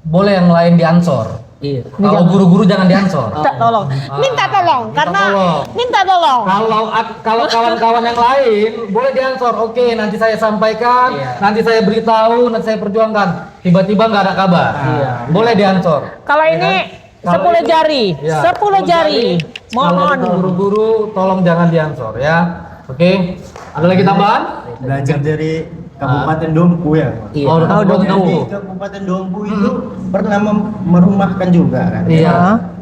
boleh yang lain diansor.
Iya.
Kalau guru-guru jangan diansor.
Minta tolong, minta tolong karena
tolong.
minta tolong.
Kalau kawan-kawan yang lain boleh diansor. Oke, nanti saya sampaikan,
Iya.
nanti saya beritahu, nanti saya perjuangkan. Tiba-tiba nggak ada kabar.
Iya.
Boleh diansor.
Kalau ini
Kalau
10
ini-
jari,
Ya,
10 jari.
Kalau
Mohon.
itu guru-guru tolong jangan diansor ya. Oke. Ada lagi tambahan?
Belajar dari Kabupaten Dompu ya.
Iya.
Oh, udah
Dompu.
Jadi Kabupaten Dompu itu pernah merumahkan juga kan.
Iya.
Ya.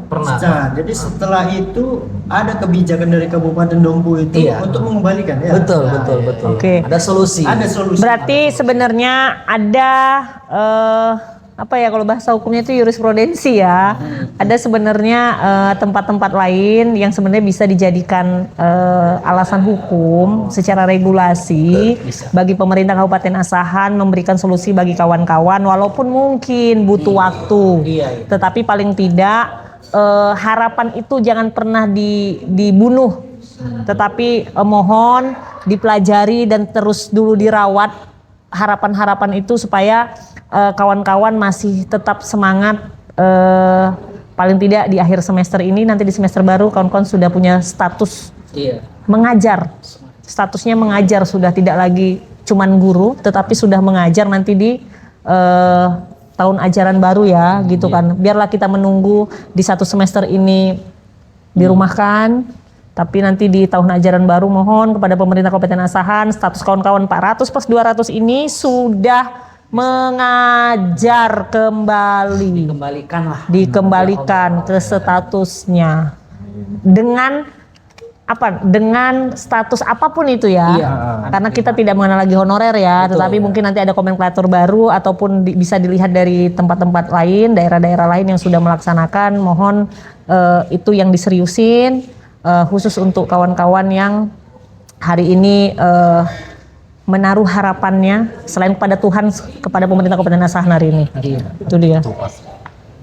Pernah.
Nah, jadi setelah itu ada kebijakan dari Kabupaten Dompu itu
Iya.
untuk mengembalikan ya.
Betul,
Nah,
betul, betul.
Oke.
Ada solusi.
Ada solusi.
Berarti sebenarnya ada apa ya kalau bahasa hukumnya itu jurisprudensi ya. Ada sebenarnya tempat-tempat lain yang sebenarnya bisa dijadikan alasan hukum secara regulasi bagi pemerintah Kabupaten Asahan memberikan solusi bagi kawan-kawan walaupun mungkin butuh waktu.
Iya, iya.
Tetapi paling tidak harapan itu jangan pernah dibunuh. Tetapi mohon dipelajari dan terus dulu dirawat harapan-harapan itu supaya kawan-kawan masih tetap semangat paling tidak di akhir semester ini, nanti di semester baru kawan-kawan sudah punya status
Iya.
mengajar. Statusnya mengajar, sudah tidak lagi cuman guru tetapi sudah mengajar nanti di tahun ajaran baru ya gitu kan. Biarlah kita menunggu di satu semester ini dirumahkan. Tapi nanti di tahun ajaran baru mohon kepada pemerintah Kabupaten Asahan status kawan-kawan 400 plus 200 ini sudah mengajar kembali. Dikembalikan ke statusnya. Dengan apa? Dengan status apapun itu ya.
Iya.
Karena kita tidak mengenal lagi honorer ya, tetapi mungkin nanti ada nomenklatur baru ataupun bisa dilihat dari tempat-tempat lain, daerah-daerah lain yang sudah melaksanakan. Mohon itu yang diseriusin. Khusus untuk kawan-kawan yang hari ini menaruh harapannya selain kepada Tuhan kepada pemerintah Kabupaten Asahan hari ini. Itu dia.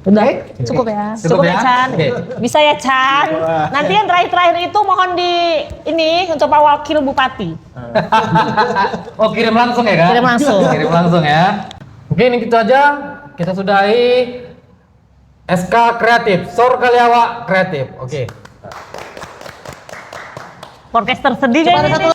Udah cukup ya.
Cukup ya?
Chan.
Oke.
Bisa ya Chan. Nanti yang terakhir itu mohon di ini untuk Pak Wakil Bupati.
Oh, kirim langsung ya kan?
Kirim langsung.
Kirim langsung ya. Mungkin itu aja. Kita sudahi SK Kreatif, Sor Kaliawa Kreatif. Oke.
Podcast tersedih kayaknya nih.